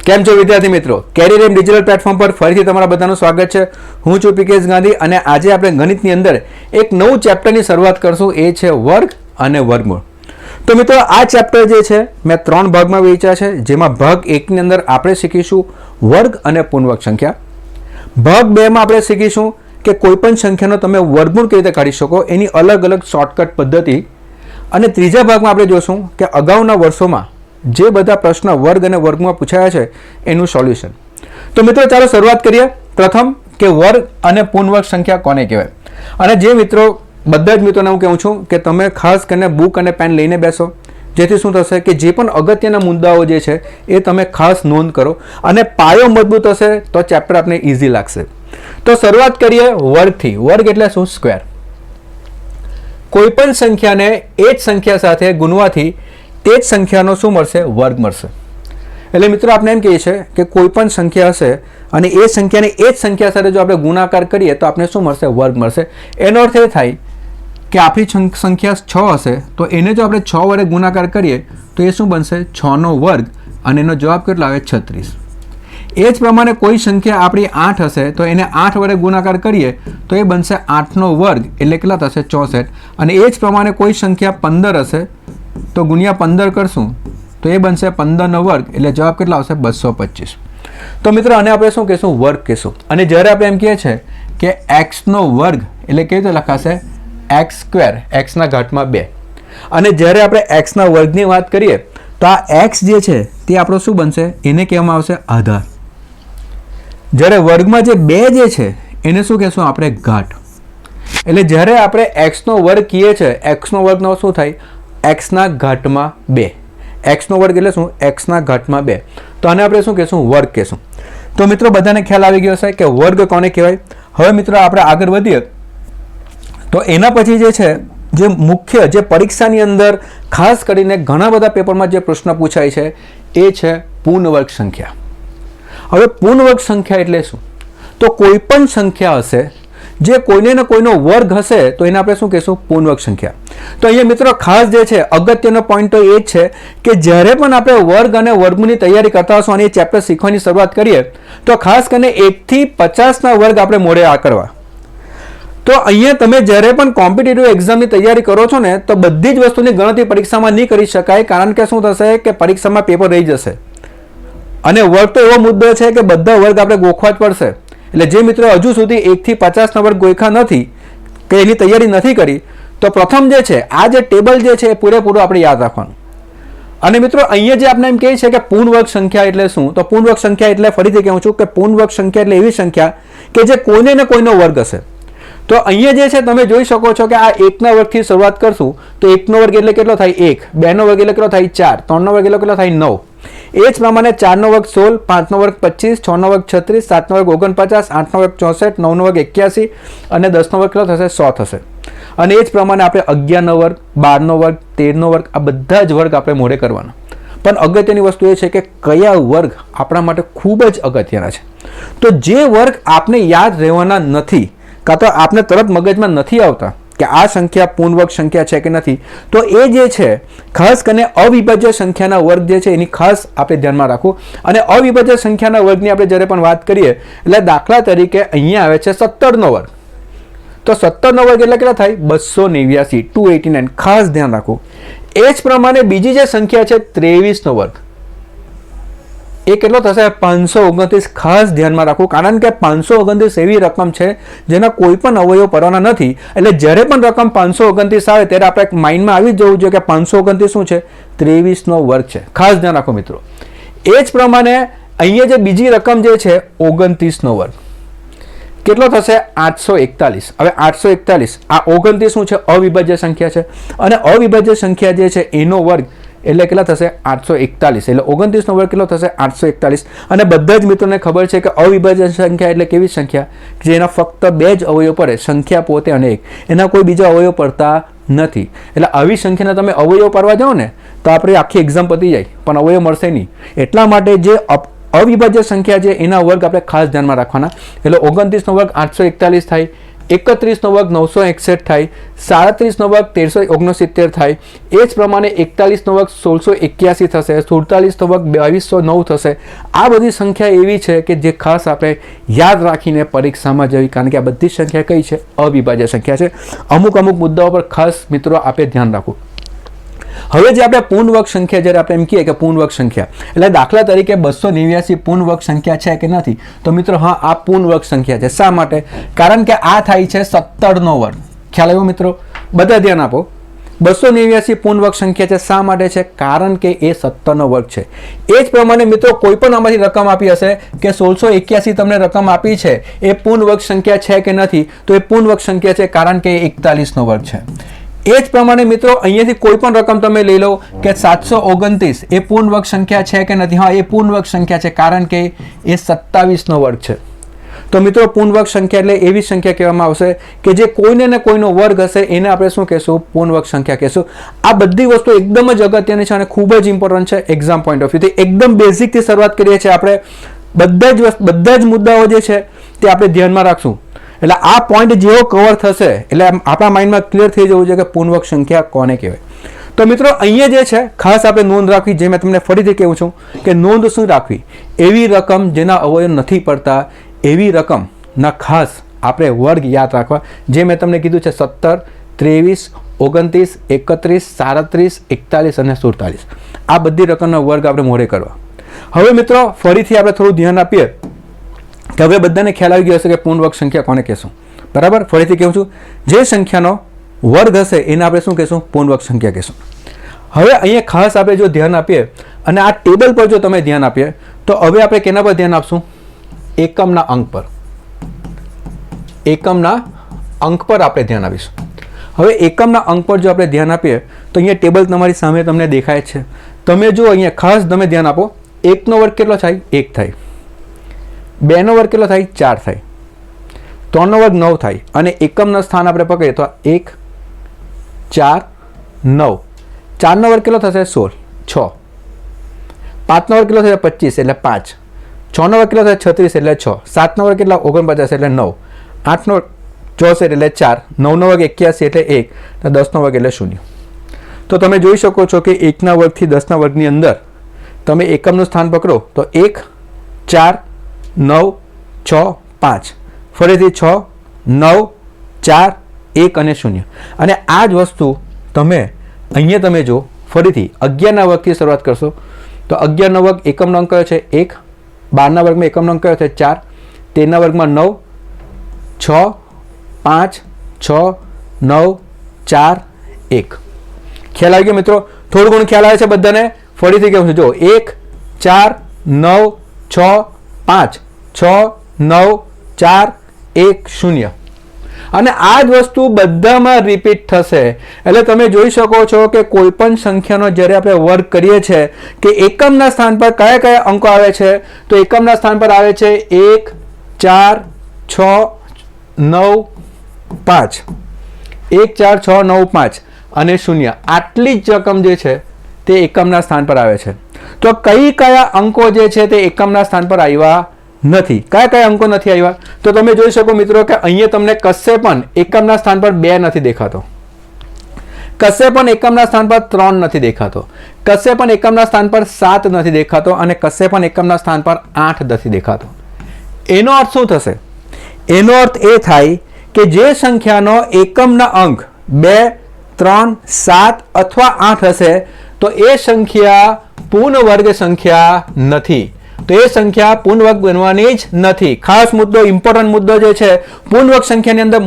કેમ છો વિદ્યાર્થી મિત્રો? કેરિયર એમ ડિજિટલ પ્લેટફોર્મ પર ફરીથી તમારા બધાનું સ્વાગત છે. હું છું પીકેએસ ગાંધી અને આજે આપણે ગણિતની અંદર એક નવું ચેપ્ટરની શરૂઆત કરશું, એ છે વર્ગ અને વર્ગમૂળ. તો મિત્રો આ ચેપ્ટર જે છે મેં 3 ભાગમાં વહેંચ્યા છે, જેમાં ભાગ 1 ની અંદર આપણે શીખીશું વર્ગ અને પૂર્ણાંક સંખ્યા. ભાગ 2 માં આપણે શીખીશું કે કોઈપણ સંખ્યાનો તમે વર્ગમૂળ કેવી રીતે કાઢી શકો, એની અલગ અલગ શોર્ટકટ પદ્ધતિ. અને ત્રીજા ભાગમાં આપણે જોશું કે અગાઉના વર્ષોમાં જે બધા પ્રશ્ન વર્ગ અને વર્ગમાં પૂછાયા છે એનું સોલ્યુશન. તો મિત્રો ચાલો શરૂઆત કરીએ. પ્રથમ કે વર્ગ અને પૂર્ણાંક સંખ્યા કોને કહેવાય. અને જે મિત્રો બધા જ મિત્રોને હું કહું છું કે તમે ખાસ કરીને બુક અને પેન લઈને બેસો, જેથી શું થશે કે જે પણ અગત્યના મુદ્દાઓ જે છે એ તમે ખાસ નોંધ કરો અને પાયો મજબૂત હશે તો ચેપ્ટર આપને ઇઝી લાગશે. તો શરૂઆત કરીએ વર્ગથી. વર્ગ એટલે શું? સ્ક્વેર. કોઈપણ સંખ્યાને એ જ સંખ્યા સાથે ગુણવાથી તે જ સંખ્યાનો શું મળશે? વર્ગ મળશે. એટલે મિત્રો આપણે એમ કહીએ છીએ કે કોઈ પણ સંખ્યા હશે અને એ સંખ્યાને એ જ સંખ્યા સાથે જો આપણે ગુણાકાર કરીએ તો આપણે શું મળશે? વર્ગ મળશે. એનો અર્થ એ થાય કે આપણી સંખ્યા 6 હશે તો એને જો આપણે 6 વડે ગુણાકાર કરીએ તો એ શું બનશે? 6 નો વર્ગ, અને એનો જવાબ કેટલો આવે? 36. એ જ પ્રમાણે કોઈ સંખ્યા આપણી 8 હશે તો એને 8 વડે ગુણાકાર કરીએ તો એ બનશે 8 નો વર્ગ, એટલે કેટલા થશે? 64. અને એ જ પ્રમાણે કોઈ સંખ્યા 15 હશે તો ગુણ્યા 15 કરશું તો એ બનશે 15 નો વર્ગ, એટલે જવાબ કેટલા આવશે? 225. તો મિત્રો આને આપણે શું કહેશું? વર્ગ કહેશું. અને જ્યારે આપણે એમ કહીએ છીએ કે x નો વર્ગ એટલે કેવી રીતે લખાશે? x સ્ક્વેર, x ના ઘાતમાં 2. અને જ્યારે આપણે x ના વર્ગની વાત કરીએ તો આ x જે છે તે આપણો શું બનશે? એને કહેવામાં આવશે આધાર. જ્યારે વર્ગમાં જે 2 જે છે એને શું કહેશું આપણે? ઘાત. એટલે જ્યારે આપણે x નો વર્ગ કહીએ છીએ, x નો વર્ગનો શું થાય? x ના ઘાતમાં 2. x નો વર્ગ એટલે શું? x ના ઘાતમાં 2. તો આને આપણે શું કહેશું? વર્ગ કહેશું. તો મિત્રો બધાને ખ્યાલ આવી ગયો હશે કે વર્ગ કોને કહેવાય. હવે મિત્રો આપણે આગળ વધીએ તો એના પછી જે છે જે મુખ્ય જે પરીક્ષાની અંદર ખાસ કરીને ઘણા બધા પેપરમાં જે પ્રશ્ન પૂછાય છે એ છે પૂર્ણવર્ગ સંખ્યા. હવે પૂર્ણવર્ગ સંખ્યા એટલે શું? તો કોઈ પણ સંખ્યા હશે જે કોઈને ને કોઈનો વર્ગ હશે તો એને આપણે શું કહેશું? પૂર્ણવર્ગ સંખ્યા. તો અહીંયા મિત્રો ખાસ જે છે અગત્યનો પોઈન્ટ તો એ જ છે કે જ્યારે પણ આપણે વર્ગ અને વર્ગમૂળની તૈયારી કરતા હશું અને એ ચેપ્ટર શીખવાની શરૂઆત કરીએ તો ખાસ કરીને 1 થી 50 ના વર્ગ આપણે મોઢે આ કરવા. તો અહીંયા તમે જ્યારે પણ કોમ્પિટિટિવ એક્ઝામની તૈયારી કરો છો ને તો બધી જ વસ્તુની ગણતરી પરીક્ષામાં નહીં કરી શકાય, કારણ કે શું થશે કે પરીક્ષામાં પેપર રહી જશે. અને વર્ગ તો એવો મુદ્દો છે કે બધા વર્ગ આપણે ગોખવા જ પડશે. એટલે જે મિત્રો હજુ સુધી 1 થી 50 ના વર્ગ ગોખ્યા નથી કે એની તૈયારી નથી કરી તો પ્રથમ જે છે આ જે ટેબલ જે છે એ પૂરેપૂરું આપણે યાદ રાખવાનું. અને મિત્રો અહીંયા જે આપણે એમ કહીએ છીએ કે પૂર્ણવર્ગ સંખ્યા એટલે શું? તો પૂર્ણવર્ગ સંખ્યા એટલે ફરીથી કહું છું કે પૂર્ણવર્ગ સંખ્યા એટલે એવી સંખ્યા કે જે કોઈને ને કોઈનો વર્ગ હશે. તો અહીંયા જે છે તમે જોઈ શકો છો કે આ 1 ના વર્ગથી શરૂઆત કરશું તો 1 નો વર્ગ એટલે કેટલો થાય? 1. 2 નો વર્ગ એટલે કેટલો થાય? 4. 3 નો વર્ગ એટલે કેટલો થાય? 9. એ જ પ્રમાણે 4 નો વર્ગ 16, 5 નો વર્ગ 25, 6 નો વર્ગ 36, 7 નો વર્ગ 49, 8 નો વર્ગ 64, 9 નો વર્ગ 81 અને 10 નો વર્ગ કેટલો થશે? 100 થશે. અને એ જ પ્રમાણે આપણે 11 નો વર્ગ, 12 નો વર્ગ, 13 નો વર્ગ, આ બધા જ વર્ગ આપણે મોઢે કરવાના. પણ અગત્યની વસ્તુ એ છે કે કયા વર્ગ આપણા માટે ખૂબ જ અગત્યના છે. તો જે વર્ગ આપને યાદ રહેવાના નથી કાં તો આપને તરત મગજમાં નથી આવતા કે આ સંખ્યા પૂર્ણવર્ગ સંખ્યા છે કે નથી, તો એ જે છે ખાસ કરીને અવિભાજ્ય સંખ્યાના વર્ગ જે છે એની ખાસ આપણે ધ્યાનમાં રાખવું. અને અવિભાજ્ય સંખ્યાના વર્ગની આપણે જ્યારે પણ વાત કરીએ એટલે દાખલા તરીકે અહીંયા આવે છે 17 નો વર્ગ. તો 17 નો વર્ગ એટલે કેટલા થાય? 289, 289. ખાસ ધ્યાન રાખવું. એ જ પ્રમાણે બીજી જે સંખ્યા છે 23 નો વર્ગ, એ કેટલો થશે? 529. ખાસ ધ્યાનમાં રાખવું, કારણ કે 529 એવી રકમ છે જેના કોઈ પણ અવયવ પરવાના નથી. એટલે જ્યારે પણ રકમ 529 આવે ત્યારે આપણે માઇન્ડમાં આવી જવું જોઈએ કે 529 શું છે? 23 નો વર્ગ છે. ખાસ ધ્યાન રાખો મિત્રો. એ જ પ્રમાણે અહીંયા જે બીજી રકમ જે છે 29 નો વર્ગ કેટલો થશે? 841. હવે 841 આ 29 શું છે? અવિભાજ્ય સંખ્યા છે. અને અવિભાજ્ય સંખ્યા જે છે એનો વર્ગ એટલે કેટલા થશે? 841. એટલે 29 નો વર્ગ કેટલો થશે? 841. અને બધા જ મિત્રોને ખબર છે કે અવિભાજ્ય સંખ્યા એટલે કેવી સંખ્યા જેના ફક્ત 2 જ અવયવ પડે. સંખ્યા પોતે અનેક, એના કોઈ બીજા અવયવ પડતા નથી. એટલે આવી સંખ્યાના તમે અવયવ પાડવા જાઓ ને તો આપણે આખી એક્ઝામ પતી જાય પણ અવયવ મળશે નહીં. એટલા માટે જે અવિભાજ્ય સંખ્યા છે એના વર્ગ આપણે ખાસ ધ્યાનમાં રાખવાના. એટલે 29 નો વર્ગ 841 થાય 31નો વર્ગ 961 થાય, 37નો વર્ગ 1369 થાય, એ જ પ્રમાણે 41નો વર્ગ 1681 થશે, 47નો વર્ગ 2209 થશે. આ બધી સંખ્યા એવી છે કે જે ખાસ આપણે યાદ રાખીને પરીક્ષામાં જવી, કારણ કે આ બધી સંખ્યા કઈ છે? અવિભાજ્ય સંખ્યા છે. અમુક મુદ્દાઓ પર ખાસ મિત્રો આપણે ધ્યાન રાખવું. હવે જે આપણે પૂર્ણ વર્ગ સંખ્યા, જ્યારે આપણે એમ કહીએ કે પૂર્ણ વર્ગ સંખ્યા એટલે દાખલા તરીકે 289 પૂર્ણ વર્ગ સંખ્યા છે કે નથી? તો મિત્રો હા, આ પૂર્ણ વર્ગ સંખ્યા છે. શા માટે? કારણ કે આ થાય છે 17નો વર્ગ. ખ્યાલ આવ્યો મિત્રો? બધા ધ્યાન આપો. 289 પૂર્ણ વર્ગ સંખ્યા છે. શા માટે છે? કારણ કે એ 17નો વર્ગ છે. એ જ પ્રમાણે મિત્રો કોઈ પણ આમાંથી રકમ આપી હશે કે 1681 તમને રકમ આપી છે, એ પૂર્ણ વર્ગ સંખ્યા છે કે નથી? તો એ પૂર્ણ વર્ગ સંખ્યા છે, કારણ કે એ 41નો વર્ગ છે. એ જ પ્રમાણે મિત્રો અહીંયાથી કોઈ પણ રકમ તમે લઈ લો કે 729 એ પૂર્ણ વર્ગ સંખ્યા છે કે નથી? હા, એ પૂર્ણ વર્ગ સંખ્યા છે, કારણ કે એ 27નો વર્ગ છે. તો મિત્રો પૂર્ણ વર્ગ સંખ્યા એટલે એવી સંખ્યા કહેવામાં આવશે કે જે કોઈને ને કોઈનો વર્ગ હશે એને આપણે શું કહેશું? પૂર્ણ વર્ગ સંખ્યા કહેશું. આ બધી વસ્તુ એકદમ જ અગત્યની છે અને ખૂબ જ ઇમ્પોર્ટન્ટ છે એક્ઝામ પોઈન્ટ ઓફ વ્યૂથી. એકદમ બેઝિકથી શરૂઆત કરીએ છીએ આપણે. બધા જ મુદ્દાઓ જે છે તે આપણે ધ્યાનમાં રાખશું. એટલે આ પોઈન્ટ જેવો કવર થશે એટલે આપણા માઇન્ડમાં ક્લિયર થઈ જવું છે કે પૂર્ણ વર્ગ સંખ્યા કોને કહેવાય. તો મિત્રો અહીંયા જે છે ખાસ આપણે નોંધ રાખવી, જે મેં તમને ફરીથી કહું છું કે નોંધ શું રાખવી? એવી રકમ જેના અવયવ નથી પડતા એવી રકમના ખાસ આપણે વર્ગ યાદ રાખવા. જે મેં તમને કીધું છે 17, 23, 29, 31, 37, 41 અને 47. આ બધી રકમના વર્ગ આપણે મોઢે કરવા. હવે મિત્રો ફરીથી આપણે થોડું ધ્યાન આપીએ કે હવે બધાને ખ્યાલ આવી ગયો હશે કે પૂર્ણ વર્ગ સંખ્યા કોને કહેશું. બરાબર? ફરીથી કહું છું, જે સંખ્યાનો વર્ગ હશે એને આપણે શું કહેશું? પૂર્ણ વર્ગ સંખ્યા કહેશું. હવે અહીંયા ખાસ આપણે જો ધ્યાન આપીએ અને આ ટેબલ પર જો તમે ધ્યાન આપીએ તો હવે આપણે કેના પર ધ્યાન આપશું? એકમના અંક પર. એકમના અંક પર આપણે ધ્યાન આપીશું. હવે એકમના અંક પર જો આપણે ધ્યાન આપીએ તો અહીંયા ટેબલ તમારી સામે તમને દેખાય છે. તમે જો અહીંયા ખાસ તમે ધ્યાન આપો. 1નો વર્ગ કેટલો થાય? 1 થાય. 2નો વર્ગ કેટલો થાય? 4 થાય. 3નો વર્ગ 9 થાય. અને એકમનું સ્થાન આપણે પકડીએ તો 1, 4, 9. 4નો વર્ગ કેટલો થશે? 16, 6. 5નો વર્ગ કેટલો થશે? 25 એટલે 5. 6નો વર્ગ કેટલો થશે? 36 એટલે 6. 7નો વર્ગ કેટલો? 49 એટલે 9. 8નો 64 એટલે 4. 9નો વર્ગ 81 એટલે 1. 10નો વર્ગ એટલે 0. તો તમે જોઈ શકો છો કે 1ના વર્ગથી 10ના વર્ગની અંદર તમે એકમનું સ્થાન પકડો તો 1, 4, 9, 6, 5. ફરીથી 6, 9, 4, 1 અને 0. અને આ જ વસ્તુ તમે અહીંયા તમે જો ફરીથી 11ના વર્ગથી શરૂઆત કરશો તો 11નો વર્ગ એકમનો અંક કયો છે? 1. 12ના વર્ગમાં એકમનો અંક કયો છે? 4. 13ના વર્ગમાં 9, 6, 5, 6, 9, 4, 1. ખ્યાલ આવી ગયો મિત્રો? થોડું ઘણું ખ્યાલ આવે છે બધાને? ફરીથી કેવું છે જો 1, 4, 9, 6, 5, 6, 9, 4, 1, 0. અને આ જ વસ્તુ બધામાં રિપીટ થશે. એટલે તમે જોઈ શકો છો કે કોઈ પણ સંખ્યાનો જ્યારે આપણે વર્ગ કરીએ છીએ કે એકમના સ્થાન પર કયા કયા અંકો આવે છે? તો એકમના સ્થાન પર આવે છે 1, 4, 6, 9, 5. 1, 4, 6, 9, 5 અને 0. આટલી જ રકમ જે છે તે એકમના સ્થાન પર આવે છે. તો કયા અંકો જે છે તે એકમના સ્થાન પર આવ્યા નથી? કયા અંકો નથી આવ્યા? તો તમે જોઈ શકો મિત્રો કે અહીંયા તમને કશે પણ એકમના સ્થાન પર 2 નથી દેખાતો. કશે પણ એકમના સ્થાન પર 3 નથી દેખાતો. કશે પણ એકમના સ્થાન પર 7 નથી દેખાતો. અને કશે પણ એકમના સ્થાન પર 8 નથી દેખાતો. એનો અર્થ શું થશે? એનો અર્થ એ થાય કે જે સંખ્યાનો એકમના અંક 2, 3, 7 અથવા 8 હશે તો એ સંખ્યા પૂર્ણ વર્ગ સંખ્યા નથી. તો એ સંખ્યા પૂર્ણ વર્ગ બનવાની જ નથી. ખાસ મુદ્દો, ઇમ્પોર્ટન્ટ મુદ્દો જે છે પૂર્ણ વર્ગ સંખ્યાની અંદર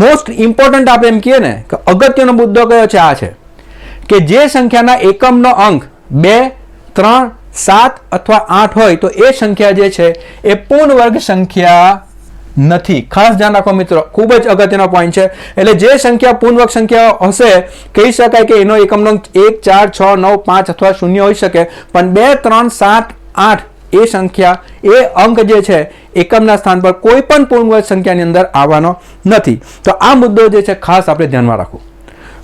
મોસ્ટ ઇમ્પોર્ટન્ટ આપણે એમ કહીએ ને કે અગત્યનો મુદ્દો કયો છે? આ છે કે જે સંખ્યાના એકમનો અંક 2, 3, 7 અથવા 8 હોય તો એ સંખ્યા જે છે એ પૂર્ણ વર્ગ સંખ્યા નથી. ખાસ ધ્યાન રાખો મિત્રો, ખૂબ જ અગત્યનો પોઈન્ટ છે. એટલે જે સંખ્યા પૂર્ણ વર્ગ સંખ્યા હશે કહી શકાય કે એનો એકમનો અંક 1, 4, 6, 9, 5 અથવા 0 હોઈ શકે. પણ 2, 3, 7, 8 એ સંખ્યા, એ અંક જે છે એકમના સ્થાન પર કોઈ પણ પૂર્ણ વર્ગ સંખ્યાની અંદર આવવાનો નથી. તો આ મુદ્દો જે છે ખાસ આપણે ધ્યાનમાં રાખવું.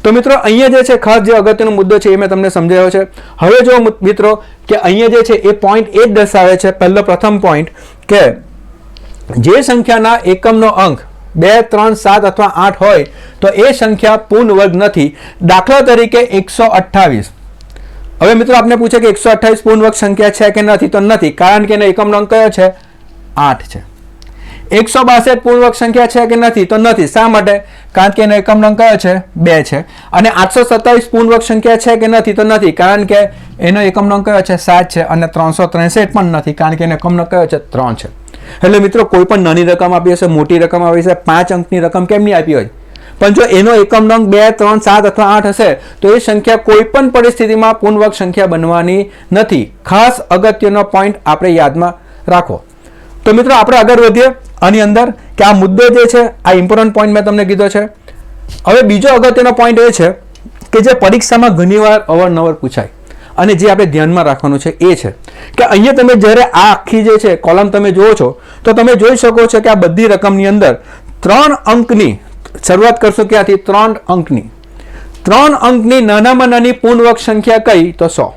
તો મિત્રો અહીંયા જે છે ખાસ જે અગત્યનો મુદ્દો છે એ મેં તમને સમજાવ્યો છે. હવે જો મિત્રો કે અહીંયા જે છે એ પોઈન્ટ એ જ દર્શાવે છે, પ્રથમ પોઈન્ટ કે જે સંખ્યાના એકમનો અંક 2, 3, 7 અથવા 8 હોય તો એ સંખ્યા પૂર્ણ વર્ગ નથી. દાખલા તરીકે 128. હવે મિત્રો આપને પૂછે કે 128 પૂર્ણ વર્ગ સંખ્યા છે કે નથી, તો નથી, કારણ કે એનો એકમનો અંક કયો છે? 8 છે. 162 પૂર્ણ વર્ગ સંખ્યા છે કે નથી, તો નથી. શા માટે? કારણ કે એનો એકમનો અંક કયો છે? 2 છે. અને 827 પૂર્ણ વર્ગ સંખ્યા છે કે નથી, તો નથી, કારણ કે એનો એકમનો અંક કયો છે? 7 છે. અને 363 પણ નથી, કારણ કે એનો એકમનો કયો છે? 3 છે. એટલે મિત્રો કોઈ પણ નાની રકમ આપી હશે, મોટી રકમ આપી હશે, 5 અંકની રકમ કેમ નહીં આપી હોય, પણ જો એનો એકમનો અંક 2, 3, 7 અથવા 8 હશે તો એ સંખ્યા કોઈ પણ પરિસ્થિતિમાં પૂર્ણ વર્ગ સંખ્યા બનવાની નથી. ખાસ અગત્યનો પોઈન્ટ આપણે યાદમાં રાખો. તો મિત્રો આપણે આગળ વધીએ આની અંદર કે આ મુદ્દો જે છે, આ ઇમ્પોર્ટન્ટ પોઈન્ટ મેં તમને કીધો છે. હવે બીજો અગત્યનો પોઈન્ટ એ છે કે જે પરીક્ષામાં ઘણીવાર અવારનવાર પૂછાય અને જે આપણે ધ્યાનમાં રાખવાનું છે એ છે કે અહીંયા તમે જ્યારે આ આખી જે છે કોલમ તમે જુઓ છો તો તમે જોઈ શકો છો કે આ બધી રકમની અંદર 3 અંકની શરૂઆત કરશો ક્યાંથી? 3 અંકની. 3 અંકની નાનામાં નાની પૂર્ણ વર્ગ સંખ્યા કઈ? તો 100.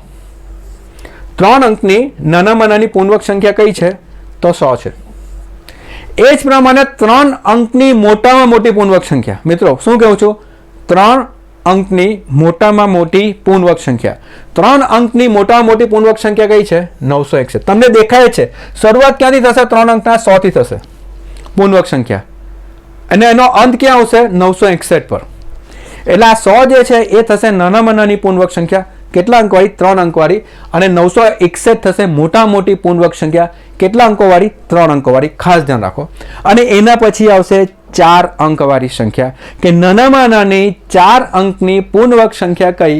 3 અંકની નાનામાં નાની પૂર્ણ વર્ગ સંખ્યા કઈ છે? તો 100 છે. એ જ પ્રમાણે 3 અંકની મોટામાં મોટી પૂર્ણ વર્ગ સંખ્યા, મિત્રો શું કહું છું? 3 અંકની મોટામાં મોટી પૂર્ણ વર્ગ સંખ્યા. 3 અંકની મોટામાં મોટી પૂર્ણ વર્ગ સંખ્યા કઈ છે? 961. તમને દેખાય છે શરૂઆત ક્યાંથી થશે? 3 અંકના 100 થી થશે પૂર્ણ વર્ગ સંખ્યા, અને એનો અંત ક્યાં આવશે? 961 પર. એટલે આ 100 જે છે એ થશે નાનામાં નાની પૂર્ણ વર્ગ સંખ્યા. કેટલા અંકવાળી? 3 અંકવાળી. અને 961 થશે મોટા મોટી પૂર્ણ વર્ગ સંખ્યા. કેટલા અંકોવાળી? 3 અંકોવાળી. ખાસ ધ્યાન રાખો. અને એના પછી આવશે 4 અંકવાળી સંખ્યા કે નાનામાં નાની 4 અંકની પૂર્ણ વર્ગ સંખ્યા કઈ?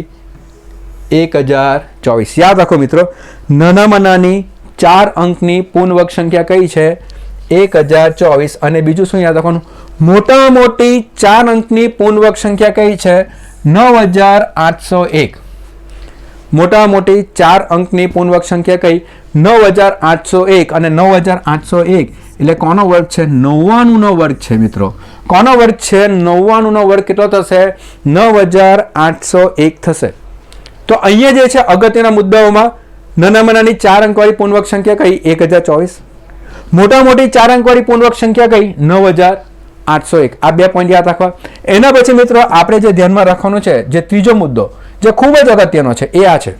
1024. યાદ રાખો મિત્રો, નાનામાં નાની 4 અંકની પૂર્ણ વર્ગ સંખ્યા કઈ છે? 1024. અને બીજું શું યાદ રાખવાનું? મોટામાં મોટી 4 અંકની પૂર્ણ વર્ગ સંખ્યા કઈ છે? 9801. મોટામાં મોટી 4 અંકની પૂર્ણ વર્ગ સંખ્યા કઈ? 9801. અને 9801 એટલે કોનો વર્ગ છે? 99 નો વર્ગ છે મિત્રો. કોનો વર્ગ છે? 99 નો વર્ગ. કેટલો થશે? 9801 થશે. તો અહીંયા જે છે અગત્યના મુદ્દાઓમાં નાનામાં નાની 4 અંકવાળી પૂર્ણ વર્ગ સંખ્યા કઈ? 1024. મોટા મોટી 4 અંકવાળી પૂર્ણ વર્ગ સંખ્યા કઈ? 9801. આ 2 પોઈન્ટ યાદ રાખવા. એના પછી મિત્રો આપણે જે ધ્યાનમાં રાખવાનું છે, જે ત્રીજો મુદ્દો જે ખૂબ જ અગત્યનો છે એ આ છે.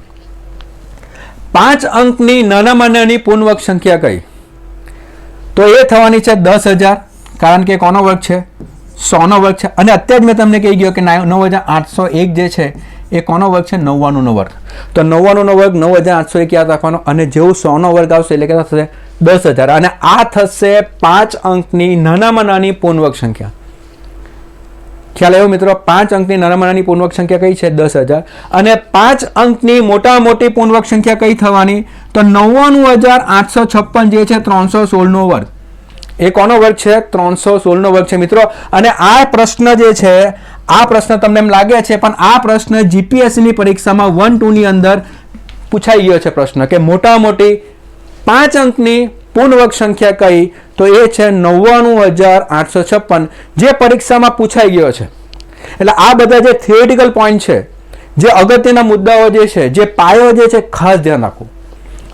5 અંકની નાનામાં નાની પૂર્ણ વર્ગ સંખ્યા કઈ? તો એ થવાની છે 10000, કારણ કે કોનો વર્ગ છે? 100 નો વર્ગ છે. અને અત્યારે જ મેં તમને કહી ગયો કે 9801 જે છે એ કોનો વર્ગ છે? 99 નો વર્ગ. તો 99 નો વર્ગ 9801 યાદ રાખવાનો. અને જેવું 100 નો વર્ગ આવશે એટલે કેટલા થશે? 10000. અને આ થશે 5 અંકની નાનામાં નાની પૂર્ણ વર્ગ સંખ્યા. ખ્યાલ આવ્યો મિત્રો? 5 અંકની નાનામાં નાની પૂર્ણ વર્ગ સંખ્યા કઈ છે? 10000. અને 5 અંકની મોટામાં મોટી પૂર્ણ વર્ગ સંખ્યા કઈ થવાની? તો 99856 જે છે 316 નો વર્ગ. એ કોનો વર્ગ છે? 316 નો વર્ગ છે મિત્રો. અને આ પ્રશ્ન જે છે, આ પ્રશ્ન તમને એમ લાગે છે, પણ આ પ્રશ્ન જીપીએસસી ની પરીક્ષામાં 1, 2 ની અંદર પૂછાઈ ગયો છે પ્રશ્ન કે મોટામાં મોટી 5 અંકની પૂર્ણ વર્ગ સંખ્યા કઈ? તો એ છે 99856, જે પરીક્ષામાં પૂછાઈ ગયો છે. એટલે આ બધા જે થિયોરિટિકલ પોઈન્ટ છે, જે અગત્યના મુદ્દાઓ જે છે, જે પાયો જે છે, ખાસ ધ્યાન રાખવું.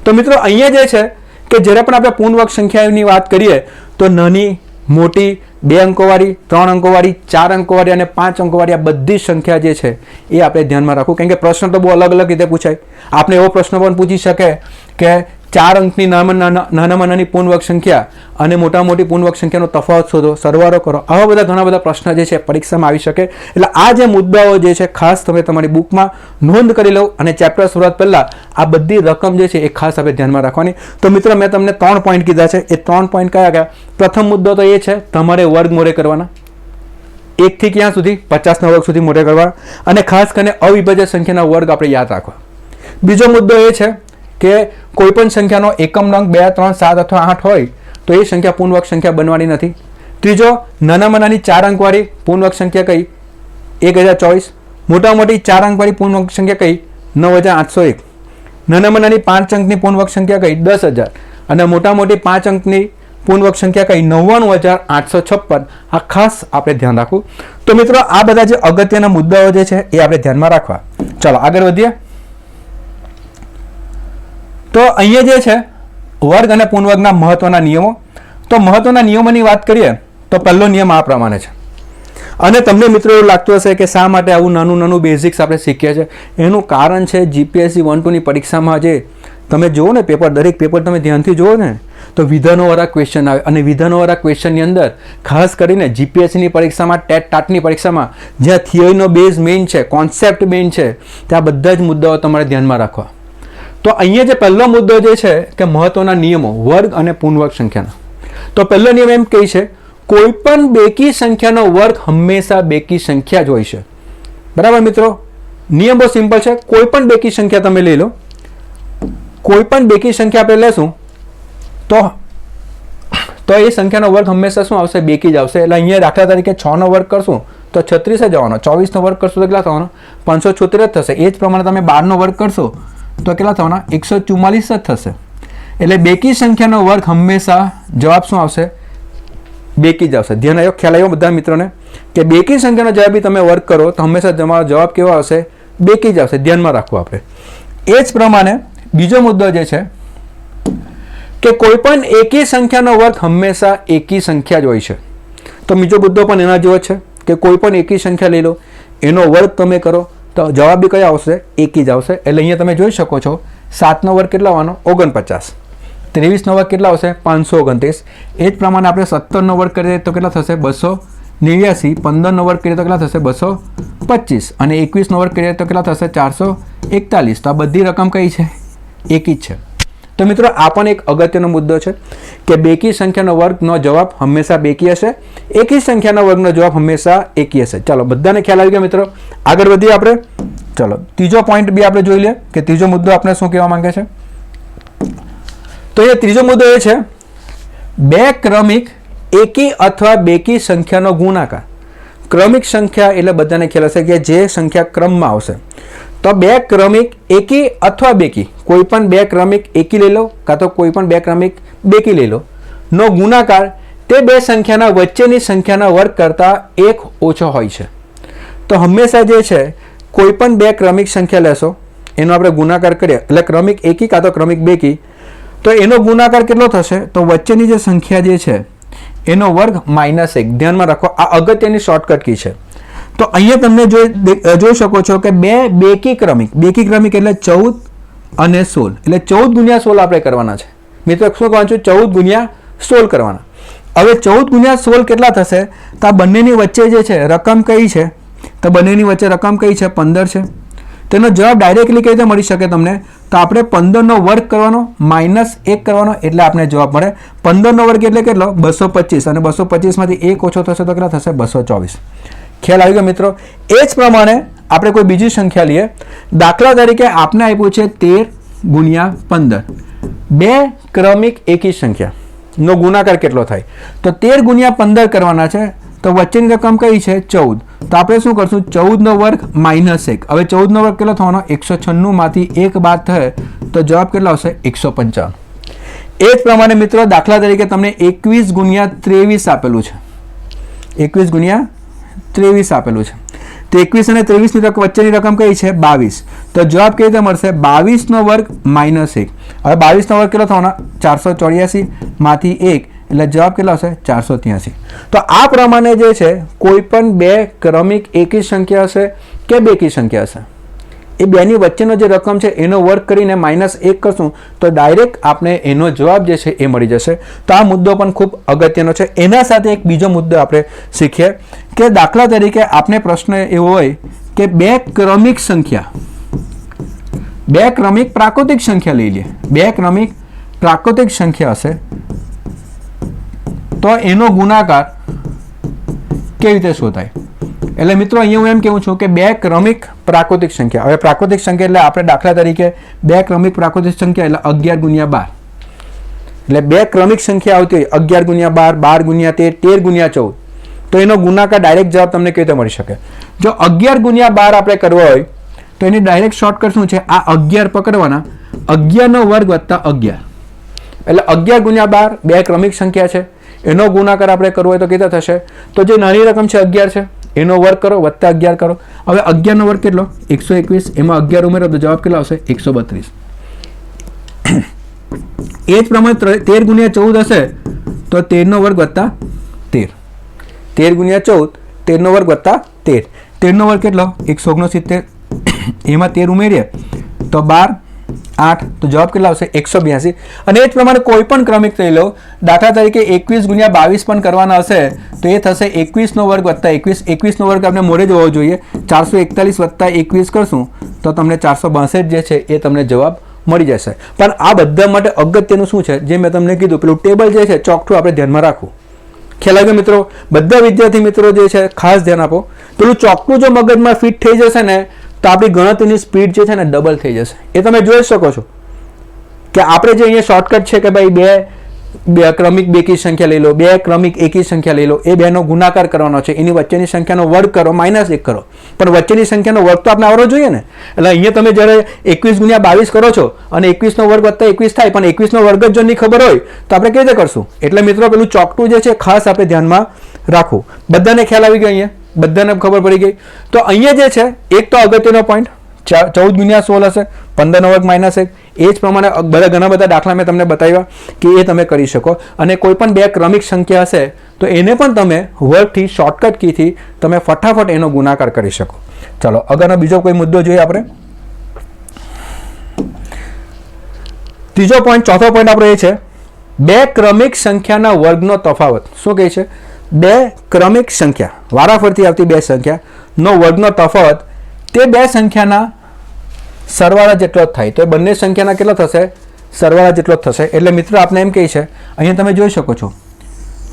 તો મિત્રો અહીંયા જે છે કે જ્યારે પણ આપણે પૂર્ણ વર્ગ સંખ્યાની વાત કરીએ તો નાની, મોટી, 2 અંકોવાળી, 3 અંકોવાળી, 4 અંકોવાળી અને 5 અંકોવાળી, આ બધી સંખ્યા જે છે એ આપણે ધ્યાનમાં રાખવું. કેમ કે પ્રશ્ન તો બહુ અલગ અલગ રીતે પૂછાય. આપણે એવો પ્રશ્ન પણ પૂછી શકે કે 4 અંકની નાનામાં નાની પૂર્ણ વર્ગ સંખ્યા અને મોટા મોટી પૂર્ણ વર્ગ સંખ્યાનો તફાવત શોધો, સરવાળો કરો. આવા બધા ઘણા બધા પ્રશ્ન જે છે પરીક્ષામાં આવી શકે. એટલે આ જે મુદ્દાઓ જે છે ખાસ તમે તમારી બુકમાં નોંધ કરી લો. અને ચેપ્ટર શરૂઆત પહેલા આ બધી રકમ જે છે એ ખાસ આપણે ધ્યાનમાં રાખવાની. તો મિત્રો મેં તમને 3 પોઈન્ટ કીધા છે. એ 3 પોઈન્ટ કયા કયા? પ્રથમ મુદ્દો તો એ છે તમારે વર્ગ મોરે કરવાના. 1 થી ક્યાં સુધી? 50 ના વર્ગ સુધી મોરે કરવા. અને ખાસ કરીને અવિભાજ્ય સંખ્યાના વર્ગ આપણે યાદ રાખવા. બીજો મુદ્દો એ છે કે કોઈ પણ સંખ્યાનો એકમનો અંક 2, 3, 7 અથવા 8 હોય તો એ સંખ્યા પૂર્ણ વર્ગ સંખ્યા બનવાની નથી. ત્રીજો, નાનામાં નાની 4 અંકવાળી પૂર્ણ વર્ગ સંખ્યા કઈ? 1024. મોટા મોટી 4 અંકવાળી પૂર્ણ વર્ગ સંખ્યા કઈ? 9801. નાનામાં નાની 5 અંકની પૂર્ણ વર્ગ સંખ્યા કઈ? 10000. અને મોટા મોટી 5 અંકની પૂર્ણ વર્ગ સંખ્યા કઈ? 99856. આ ખાસ આપણે ધ્યાન રાખવું. તો મિત્રો આ બધા જે અગત્યના મુદ્દાઓ જે છે એ આપણે ધ્યાનમાં રાખવા. ચાલો આગળ વધીએ. તો અહીંયા જે છે વર્ગ અને પૂર્ણ વર્ગના મહત્વના નિયમો. તો મહત્વના નિયમોની વાત કરીએ તો પહેલો નિયમ આ પ્રમાણે છે. અને તમને મિત્રો એવું લાગતું હશે કે શા માટે આવું નાનું નાનું બેઝિક્સ આપણે શીખીએ છીએ, એનું કારણ છે જીપીએસસી 1-2ની પરીક્ષામાં જે તમે જુઓ ને પેપર, દરેક પેપર તમે ધ્યાનથી જુઓ ને તો વિધાનોવાળા ક્વેશ્ચન આવે, અને વિધાનોવાળા ક્વેશ્ચનની અંદર ખાસ કરીને જીપીએસસીની પરીક્ષામાં, ટાટની પરીક્ષામાં જ્યાં થિયરીનો બેઝ મેઇન છે, કોન્સેપ્ટ મેઇન છે, ત્યાં બધા જ મુદ્દાઓ તમારે ધ્યાનમાં રાખવા. તો અહીંયા જે પહેલો મુદ્દો જે છે કે મહત્વના નિયમો વર્ગ અને પૂર્ણવર્ગ સંખ્યાના. તો પહેલો નિયમ એમ કહે છે કોઈ પણ બેકી સંખ્યાનો વર્ગ હંમેશા બેકી સંખ્યા જ હોય છે. બરાબર મિત્રો, નિયમ બહુ સિમ્પલ છે. કોઈ પણ બેકી સંખ્યા તમે લઈ લો, કોઈ પણ બેકી સંખ્યા આપણે લેશું તો એ સંખ્યાનો વર્ગ હંમેશા શું આવશે? બેકી જ આવશે. એટલે અહીંયા દાખલા તરીકે 6નો વર્ગ કરશું તો 36 જ આવવાનો, 24નો વર્ગ કરશું તો કેટલા થવાનો? 576 જ થશે. એ જ પ્રમાણે તમે 12નો વર્ગ કરશો તો કેટલા થવાના? 144 જ થશે. એટલે બેકી સંખ્યાનો વર્ગ હંમેશા જવાબ શું આવશે? બેકી જ આવશે. ધ્યાન આવ્યો? ખ્યાલ આવ્યો બધા મિત્રોને કે બેકી સંખ્યાનો જવાબ બી તમે વર્ગ કરો તો હંમેશા તમારો જવાબ કેવો આવશે? બેકી જ આવશે. ધ્યાનમાં રાખવું આપણે. એ જ પ્રમાણે બીજો મુદ્દો જે છે કે કોઈ પણ એકી સંખ્યાનો વર્ગ હંમેશા એકી સંખ્યા જ હોય છે. તો બીજો મુદ્દો પણ એના જેવો છે કે કોઈ પણ એકી સંખ્યા લઈ લો, એનો વર્ગ તમે કરો તો જવાબ બી કયો આવશે? એકી જ આવશે. એટલે અહીંયા તમે જોઈ શકો છો 7નો વર્ગ કેટલા આવવાનો? 49. 23નો વર્ગ કેટલા આવશે? 529. એ જ પ્રમાણે આપણે 17નો વર્ગ કરીએ તો કેટલા થશે? 289. 15નો વર્ગ કરીએ તો કેટલા થશે? 225. અને 21નો વર્ગ કરીએ તો કેટલા થશે? 441. તો આ બધી રકમ કઈ છે? એકી જ છે. તો મિત્રો આ પણ એક અગત્યનો મુદ્દો છે કે બેકી સંખ્યાનો વર્ગનો જવાબ હંમેશા બેકી હશે, એકી સંખ્યાનો વર્ગનો જવાબ હંમેશા એકી હશે. ચાલો, બધાને ખ્યાલ આવી ગયો મિત્રો? આગળ વધીએ આપણે. ચલો, ત્રીજો પોઈન્ટ બી આપણે જોઈ લઈએ કે ત્રીજો મુદ્દો આપણે શું કહેવા માંગે છે. તો એ ત્રીજો મુદ્દો એ છે બે ક્રમિક એકી અથવા બેકી સંખ્યાનો ગુણાકાર. ક્રમિક સંખ્યા એટલે બધાને ખ્યાલ હશે કે જે સંખ્યા ક્રમમાં આવશે. તો બે ક્રમિક એકી અથવા બેકી, કોઈ પણ બે ક્રમિક એકી લઈ લો કાં તો કોઈ પણ બે ક્રમિક બેકી લઈ લો, નો ગુણાકાર તે બે સંખ્યાના વચ્ચેની સંખ્યાના વર્ગ કરતાં 1 ઓછો હોય છે. તો હંમેશા જે છે કોઈ પણ બે ક્રમિક સંખ્યા લેશો એનો આપણે ગુણાકાર કરીએ એટલે ક્રમિક એકી કાં તો ક્રમિક બેકી, તો એનો ગુણાકાર કેટલો થશે? તો વચ્ચેની જે સંખ્યા જે છે એનો વર્ગ -1. ધ્યાનમાં રાખો, આ અગત્યની શોર્ટકટ કી છે. તો અહીંયા તમને જોઈ શકો છો કે બે બેકી ક્રમિક એટલે 14 અને 16, એટલે 14 ગુણ્યા 16 આપણે કરવાના છે મિત્રો. શું કરવાનું છે? 14 ગુણ્યા 16 કરવાના. હવે 14 ગુણ્યા 16 કેટલા થશે? તો આ બંનેની વચ્ચે જે છે રકમ કઈ છે? તો બંનેની વચ્ચે રકમ કઈ છે? 15 છે. તેનો જવાબ ડાયરેક્ટલી કઈ રીતે મળી શકે તમને? તો આપણે 15નો વર્ગ કરવાનો, -1 કરવાનો, એટલે આપણે જવાબ મળે. 15નો વર્ગ એટલે કેટલો? 225. અને 225માંથી 1 ઓછો થશે તો કેટલા થશે? 224. ખ્યાલ આવી ગયો મિત્રો? એ જ પ્રમાણે આપણે કોઈ બીજી સંખ્યા લઈએ. દાખલા તરીકે આપને આપ્યું છે 13 ગુણ્યા 15. બે ક્રમિક એકી સંખ્યાનો ગુણાકાર કેટલો થાય? તો 13 ગુણ્યા 15 કરવાના છે. તો વચ્ચેની રકમ કઈ છે? 14. તો આપણે શું કરશું? 14નો વર્ગ -1. હવે 14નો વર્ગ કેટલો થવાનો? 196 માંથી 1 બાદ થાય તો જવાબ કેટલો આવશે? 155. એ જ પ્રમાણે મિત્રો દાખલા તરીકે તમને 21 ગુણ્યા 23 આપેલું છે. 21 ગુણ્યા 23 આપેલું છે. તો 21 અને 23ની વચ્ચેની રકમ કઈ છે? 22. તો જવાબ કેવી રીતે મળશે? 22નો વર્ગ -1. હવે 22નો વર્ગ કેટલો થવાનો? 484 માંથી 1 એટલે જવાબ કેટલો હશે? 483. તો આ પ્રમાણે જે છે કોઈ પણ બે ક્રમિક એકી સંખ્યા હશે કે બેકી સંખ્યા હશે, એ બેની વચ્ચેનો જે રકમ છે એનો વર્ગ કરીને -1 કરશું તો ડાયરેક્ટ આપણે એનો જવાબ જે છે એ મળી જશે. તો આ મુદ્દો પણ ખૂબ અગત્યનો છે. એના સાથે એક બીજો મુદ્દો આપણે શીખીએ કે દાખલા તરીકે આપણે પ્રશ્ન એવો હોય કે બે ક્રમિક પ્રાકૃતિક સંખ્યા લઈ લઈએ. બે ક્રમિક પ્રાકૃતિક સંખ્યા હશે તો એનો ગુણાકાર કેવી રીતે શોધાય? એટલે મિત્રો અહીંયા હું એમ કહું છું કે બે ક્રમિક પ્રાકૃતિક સંખ્યા. હવે પ્રાકૃતિક સંખ્યા એટલે આપણે દાખલા તરીકે બે ક્રમિક પ્રાકૃતિક સંખ્યા એટલે 11 ગુણ્યા 12, એટલે બે ક્રમિક સંખ્યા આવતી હોય 11 ગુણ્યા 12, 12 ગુણ્યા 13, 13 ગુણ્યા 14, તો એનો ગુણાકાર ડાયરેક્ટ જવાબ તમને કેવી રીતે મળી શકે? જો 11 ગુણ્યા 12 આપણે કરવો હોય તો એની ડાયરેક્ટ શોર્ટકટ શું છે? આ 11 પકડવાના, 11નો વર્ગ વત્તા 11, એટલે 11 ગુણ્યા 12 બે ક્રમિક સંખ્યા છે, એનો ગુણાકાર આપણે કરવો હોય તો કેટલા થશે? તો જે નાની રકમ છે 11 છે એનો વર્ગ કરો વત્તા 11 કરો. હવે 11નો વર્ગ કેટલો? 121. એમાં 11 ઉમેરો તો જવાબ કેટલો આવશે? 132. એ જ પ્રમાણે 13 ગુણ્યા 14 હશે તો 13નો વર્ગ વત્તા 13. 13 × 14, 13 વર્ગ વત્તા 13, 13 વર્ગ કેટલો 169, એમાં 13 ઉમેરીએ તો 12, 8, તો જવાબ કેટલા આવશે 182. અને એ જ પ્રમાણે કોઈ પણ ક્રમિક લઈ લો, દાખલા તરીકે 21 × 22 પણ કરવાના હશે તો એ થશે 21 વર્ગ વત્તા 21, 21 વર્ગ આપણે મોડે જ હોવો જોઈએ, 441 વત્તા 21 કરશું તો તમને 462 જે છે એ તમને જવાબ મળી જશે. પણ આ બધા માટે અગત્યનું શું છે, જે મેં તમને કીધું પેલું ટેબલ જે છે ચોકઠું આપણે ધ્યાનમાં રાખવું. ખ્યાલ આવ્યો મિત્રો? બધા વિદ્યાર્થી મિત્રો જે છે ખાસ ધ્યાન આપો, પેલું ચોકઠું જો મગજમાં ફિટ થઈ જશે ને તો આપણી ગણતરીની સ્પીડ જે છે ને ડબલ થઈ જશે. એ તમે જોઈ શકો છો કે આપણે જે અહીંયા શોર્ટકટ છે કે ભાઈ બે ક્રમિક બેકી સંખ્યા લઈ લો, બે ક્રમિક એકી સંખ્યા લઈ લો, એ બેનો ગુણાકાર કરવાનો છે, એની વચ્ચેની સંખ્યાનો વર્ગ કરો, -1 કરો, પણ વચ્ચેની સંખ્યાનો વર્ગ તો આપણે આવડવો જોઈએ ને. એટલે અહીંયા તમે જ્યારે 21 × 22 કરો છો અને 21 વર્ગ વત્તા 21 થાય, પણ 21 વર્ગ જ જો નહીં ખબર હોય તો આપણે કેવી રીતે કરશું? એટલે મિત્રો પેલું ચોકટું જે છે ખાસ આપણે ધ્યાનમાં રાખવું. બધાને ખ્યાલ આવી ગયો? અહીંયા બધાને ખબર પડી ગઈ? તો અહીંયા જે છે એક તો અગત્યનો પોઈન્ટ 14 × 16 હશે, 15 વર્ગ -1. એ જ પ્રમાણે ઘણા બધા દાખલા મેં તમને બતાવ્યા કે એ તમે કરી શકો. અને કોઈ પણ બે ક્રમિક સંખ્યા હશે તો એને પણ તમે વર્ગથી શોર્ટકટ કીથી તમે ફટાફટ એનો ગુણાકાર કરી શકો. ચાલો આગળનો બીજો કોઈ મુદ્દો જોઈએ આપણે. ત્રીજો પોઈન્ટ, ચોથો પોઈન્ટ આપણો એ છે બે ક્રમિક સંખ્યાના વર્ગનો તફાવત. શું કહે છે? બે ક્રમિક સંખ્યા, વારાફરતી આવતી બે સંખ્યાનો વર્ગનો તફાવત તે બે સંખ્યાના સરવાળા જેટલો જ થાય. તો એ બંને સંખ્યાના કેટલો થશે? સરવાળા જેટલો જ થશે. એટલે મિત્રો આપણે એમ કહે છે, અહીંયા તમે જોઈ શકો છો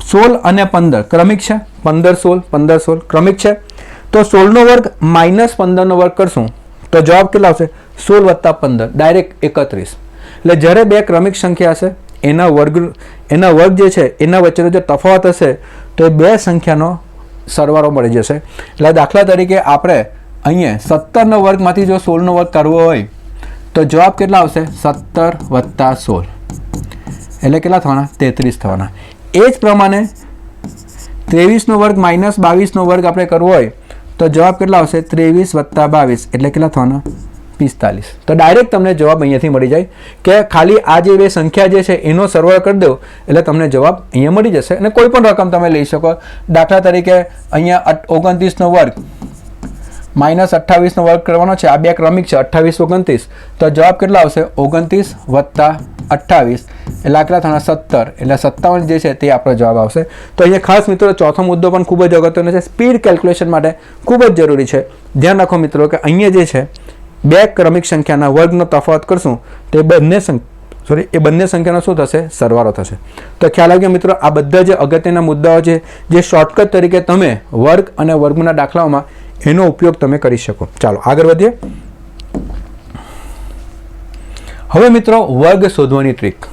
16 અને 15 ક્રમિક છે, 15 16 15 16 ક્રમિક છે. તો 16 વર્ગ -15 વર્ગ કરશું તો જવાબ કેટલા આવશે? 16 વત્તા 15 ડાયરેક્ટ 31. એટલે જ્યારે બે ક્રમિક સંખ્યા હશે એના વર્ગ જે છે એના વચ્ચેનો જે તફાવત હશે તો એ બે સંખ્યાનો સરવાળો મળી જશે. એટલે દાખલા તરીકે આપણે અહીંયા 17 વર્ગમાંથી જો 16 વર્ગ કરવો હોય તો જવાબ કેટલા આવશે? 17 વત્તા 16 એટલે કેટલા થવાના? 33 થવાના. એ જ પ્રમાણે 23 વર્ગ -22 વર્ગ આપણે કરવો હોય તો જવાબ કેટલા આવશે? 23 વત્તા 22 એટલે કેટલા થવાના? 45. તો ડાયરેક્ટ તમને જવાબ અહીંયાથી મળી જાય કે ખાલી આ જે બે સંખ્યા જે છે એનો સરવાળો કરી દો એટલે તમને જવાબ અહીંયા મળી જશે. અને કોઈ પણ રકમ તમે લઈ શકો. દાખલા તરીકે અહીંયા 29 વર્ગ -28 વર્ગ કરવાનો છે. આ બે ક્રમિક છે 28 29, તો જવાબ કેટલા આવશે? 29 વત્તા 28 એટલે કેટલા થવાના? 17 એટલે 57 જે છે તે આપણો જવાબ આવશે. તો અહીંયા ખાસ મિત્રો ચોથો મુદ્દો પણ ખૂબ જ અગત્યનો છે, સ્પીડ કેલ્ક્યુલેશન માટે ખૂબ જ જરૂરી છે. ધ્યાન રાખો મિત્રો કે અહીંયા જે છે બે ક્રમિક સંખ્યાના વર્ગનો તફાવત કરશું તો એ બંને સંખ્યાનો શું થશે? સરવાળો થશે. તો ખ્યાલ આવી ગયો મિત્રો? આ બધા જે અગત્યના મુદ્દાઓ છે જે શોર્ટકટ તરીકે તમે વર્ગ અને વર્ગમૂળના દાખલાઓમાં એનો ઉપયોગ તમે કરી શકો. ચાલો આગળ વધીએ. હવે મિત્રો વર્ગ શોધવાની ટ્રીક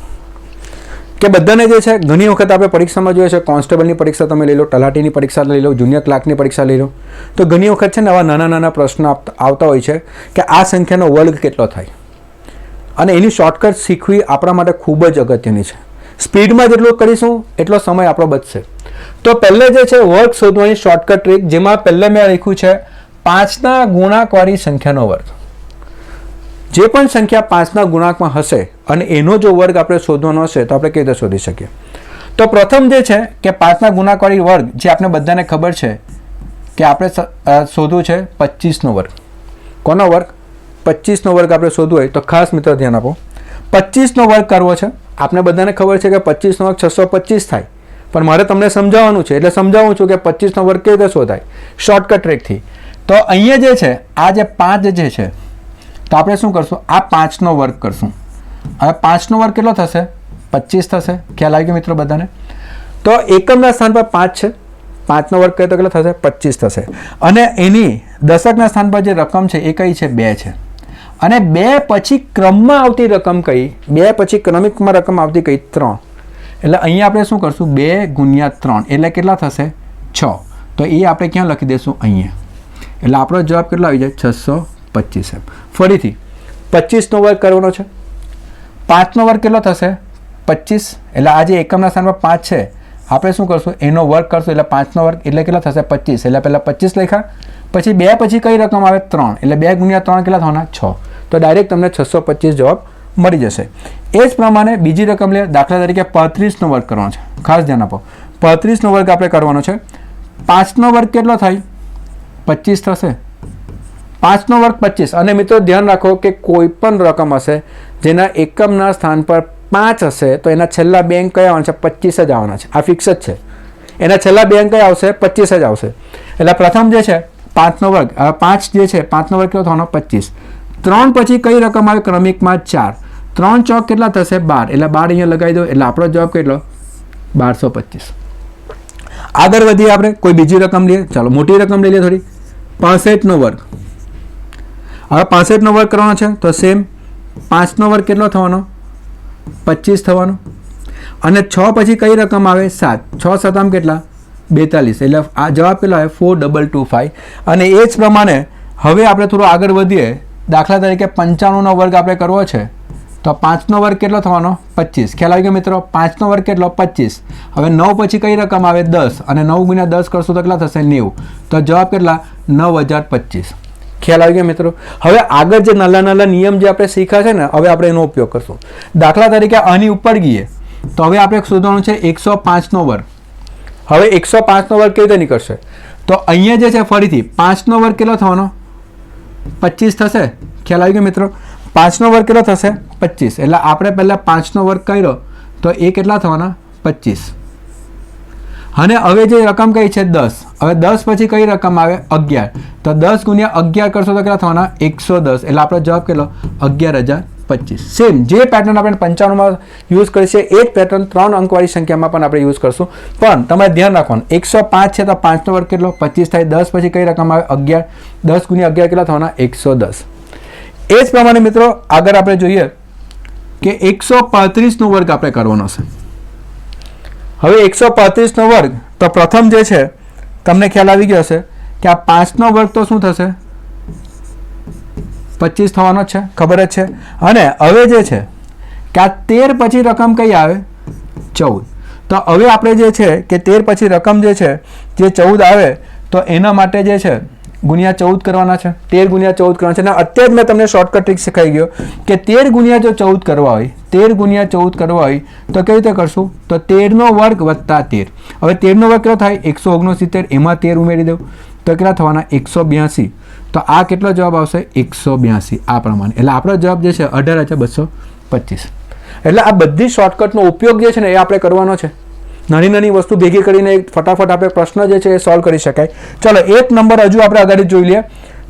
કે બધાને જે છે ઘણી વખત આપણે પરીક્ષામાં જોઈએ છે, કોન્સ્ટેબલની પરીક્ષા તમે લઈ લો, તલાટીની પરીક્ષા લઈ લો, જુનિયર ક્લાર્કની પરીક્ષા લઈ લો, તો ઘણી વખત છે ને આવા નાના નાના પ્રશ્નો આવતા હોય છે કે આ સંખ્યાનો વર્ગ કેટલો થાય, અને એની શોર્ટકટ શીખવી આપણા માટે ખૂબ જ અગત્યની છે. સ્પીડમાં જેટલું કરીશું એટલો સમય આપણો બચશે. તો પહેલે જે છે વર્ગ શોધવાની શોર્ટકટ ટ્રીક, જેમાં પહેલે મેં લખ્યું છે 5ના ગુણાંકવાળી સંખ્યાનો વર્ગ. જે પણ સંખ્યા 5ના ગુણાંકમાં હશે અને એનો જો વર્ગ આપણે શોધવાનો હશે તો આપણે કેવી રીતે શોધી શકીએ? તો પ્રથમ જે છે કે 5ના ગુણાંકવાળી વર્ગ, જે આપણે બધાને ખબર છે કે આપણે શોધવું છે 25નો વર્ગ. કોનો વર્ગ? 25નો વર્ગ આપણે શોધવું હોય તો ખાસ મિત્રો ધ્યાન આપો, 25નો વર્ગ કરવો છે. આપણે બધાને ખબર છે કે 25નો વર્ગ 625 થાય, પણ મારે તમને સમજાવવાનું છે એટલે સમજાવું છું કે 25નો વર્ગ કેવી રીતે શોધાય શોર્ટકટ ટ્રીકથી. તો અહીંયા જે છે આ જે 5 જે છે તો આપણે શું કરશું? આ 5નો વર્ગ કરશું. હવે 5નો વર્ગ કેટલો થશે? 25 થશે. ખ્યાલ આવી ગયો મિત્રો બધાને? તો એકમના સ્થાન પર 5 છે, 5નો વર્ગ કરીએ તો કેટલો થશે? 25 થશે. અને એની દશકના સ્થાન પર જે રકમ છે એ કઈ છે? 2 છે. અને 2 પછી ક્રમમાં આવતી રકમ કઈ? 2 પછી ક્રમિકમાં રકમ આવતી કઈ? 3. એટલે અહીંયા આપણે શું કરશું? 2 × 3 એટલે કેટલા થશે? 6. તો એ આપણે ક્યાં લખી દઈશું? અહીંયા. એટલે આપણો જવાબ કેટલો આવી જાય? 625. ફરીથી 25નો વર્ગ કરવાનો છે. 5નો વર્ગ કેટલો થશે? 25. એટલે આ જે એકમના સ્થાન પર 5 છે આપણે શું કરશું? એનો વર્ગ કરશું એટલે 5નો વર્ગ એટલે કેટલા થશે? 25. એટલે પહેલાં 25 લખ્યા, પછી 2 પછી કઈ રકમ આવે? 3. એટલે 2 × 3 કેટલા થવાના? 6. તો ડાયરેક્ટ તમને 625 જવાબ મળી જશે. એ જ પ્રમાણે બીજી રકમ લે. દાખલા તરીકે 35નો વર્ગ કરવાનો છે. ખાસ ધ્યાન આપો, 35નો વર્ગ આપણે કરવાનો છે. 5નો વર્ગ કેટલો થાય? 25 થશે. 5નો વર્ગ 25. અને મિત્રો ધ્યાન રાખો કે કોઈ પણ રકમ હશે જેના એકમના સ્થાન પર 5 હશે તો એના છેલ્લા બે અંક કયા આવવાના છે? 25 જ આવવાના છે. આ ફિક્સ જ છે. એના છેલ્લા બે અંક કયા આવશે? 25 જ આવશે. એટલે પ્રથમ જે છે 5નો વર્ગ, 5 જે છે 5નો વર્ગ કેટલો થવાનો? 25. 3 પછી કઈ રકમ આવે ક્રમિકમાં? 4. 3 ચોક કેટલા થશે? 12. એટલે 12 અહીંયા લગાવી દો એટલે આપણો જવાબ કેટલો? 1225. આગળ વધીએ આપણે, કોઈ બીજી રકમ લઈએ. ચાલો મોટી રકમ લઈ લઈએ થોડી. 65નો વર્ગ. હવે 65નો વર્ગ કરવાનો છે તો સેમ 5નો વર્ગ કેટલો થવાનો? 25 થવાનો. અને 6 પછી કઈ રકમ આવે? 7. 6 7 કેટલા? 42. એટલે આ જવાબ કેટલો આવે? 4225. અને એ જ પ્રમાણે હવે આપણે થોડું આગળ વધીએ. દાખલા તરીકે 95નો વર્ગ આપણે કરવો છે તો 5નો વર્ગ કેટલો થવાનો? 25. ખ્યાલ આવી ગયો મિત્રો? 5નો વર્ગ કેટલો? 25. હવે 9 પછી કઈ રકમ આવે? 10. અને 9 ગુણ્યા 10 કરશું તો કેટલા થશે? 90. તો જવાબ કેટલા? 9025. ખ્યાલ આવી ગયો મિત્રો? હવે આગળ જે નાના નાના નિયમ જે આપણે શીખ્યા છે ને, હવે આપણે એનો ઉપયોગ કરશું. દાખલા તરીકે આની ઉપર ગઈએ તો હવે આપણે શોધવાનું છે 105નો વર્ગ. હવે 105નો વર્ગ કેવી રીતે નીકળશે? તો અહીંયા જે છે ફરીથી 5નો વર્ગ કેટલો થવાનો? 25 થશે. ખ્યાલ આવી ગયો મિત્રો? 5નો વર્ગ કેટલો થશે? 25. એટલે આપણે પહેલાં 5નો વર્ગ કર્યો તો એ કેટલા થવાના? 25. અને હવે જે રકમ કઈ છે? 10. હવે 10 પછી કઈ રકમ આવે? 11. તો 10 ગુણ્યા 11 કરશો તો કેટલા થવાના? 110. એટલે આપણો જવાબ કેટલો? 11025. સેમ જે પેટર્ન આપણે 95માં યુઝ કરીએ છીએ એ જ પેટર્ન 3 અંકવાળી સંખ્યામાં પણ આપણે યુઝ કરશું. પણ તમારે ધ્યાન રાખવાનું 105 છે તો 5નો વર્ગ કેટલો? 25 થાય. 10 પછી કઈ રકમ આવે? 11. 10 ગુણ્યા 11 કેટલા થવાના? 110. એ જ પ્રમાણે મિત્રો આગળ આપણે જોઈએ કે 135નો વર્ગ આપણે કરવાનો છે. હવે 135નો વર્ગ તો પ્રથમ જે છે તમને ખ્યાલ આવી ગયો હશે કે આ 5નો વર્ગ તો શું થશે? 25 થવાનો છે, ખબર જ છે. અને હવે જે છે કે આ 13 પછી રકમ કઈ આવે? 14. તો હવે આપણે જે છે કે 13 પછી રકમ જે છે જે 14 આવે તો એના માટે જે છે ગુણ્યા 14 કરવાના છે. 13 ગુણ્યા 14 કરવાના છે. અને અત્યારે જ મેં તમને શોર્ટકટ ટ્રીક શીખાઈ ગયો કે 13 ગુણ્યા જો 14 કરવા હોય, 13 ગુણ્યા 14 કરવા હોય તો કેવી રીતે કરશું? તો 13નો વર્ગ વત્તા 13. હવે 13નો વર્ગ કેટલો થાય? 169. એમાં 13 ઉમેરી દઉં તો કેટલા થવાના? 182. તો આ કેટલો જવાબ આવશે? 182. આ પ્રમાણે. એટલે આપણો જવાબ જે છે 18225. એટલે આ બધી શોર્ટકટનો ઉપયોગ જે છે ને એ આપણે કરવાનો છે. નાની નાની વસ્તુ ભેગી કરીને ફટાફટ આપણે પ્રશ્ન જે છે એ સોલ્વ કરી શકાય. ચલો એક નંબર હજુ આપણે આગળ જોઈ લઈએ.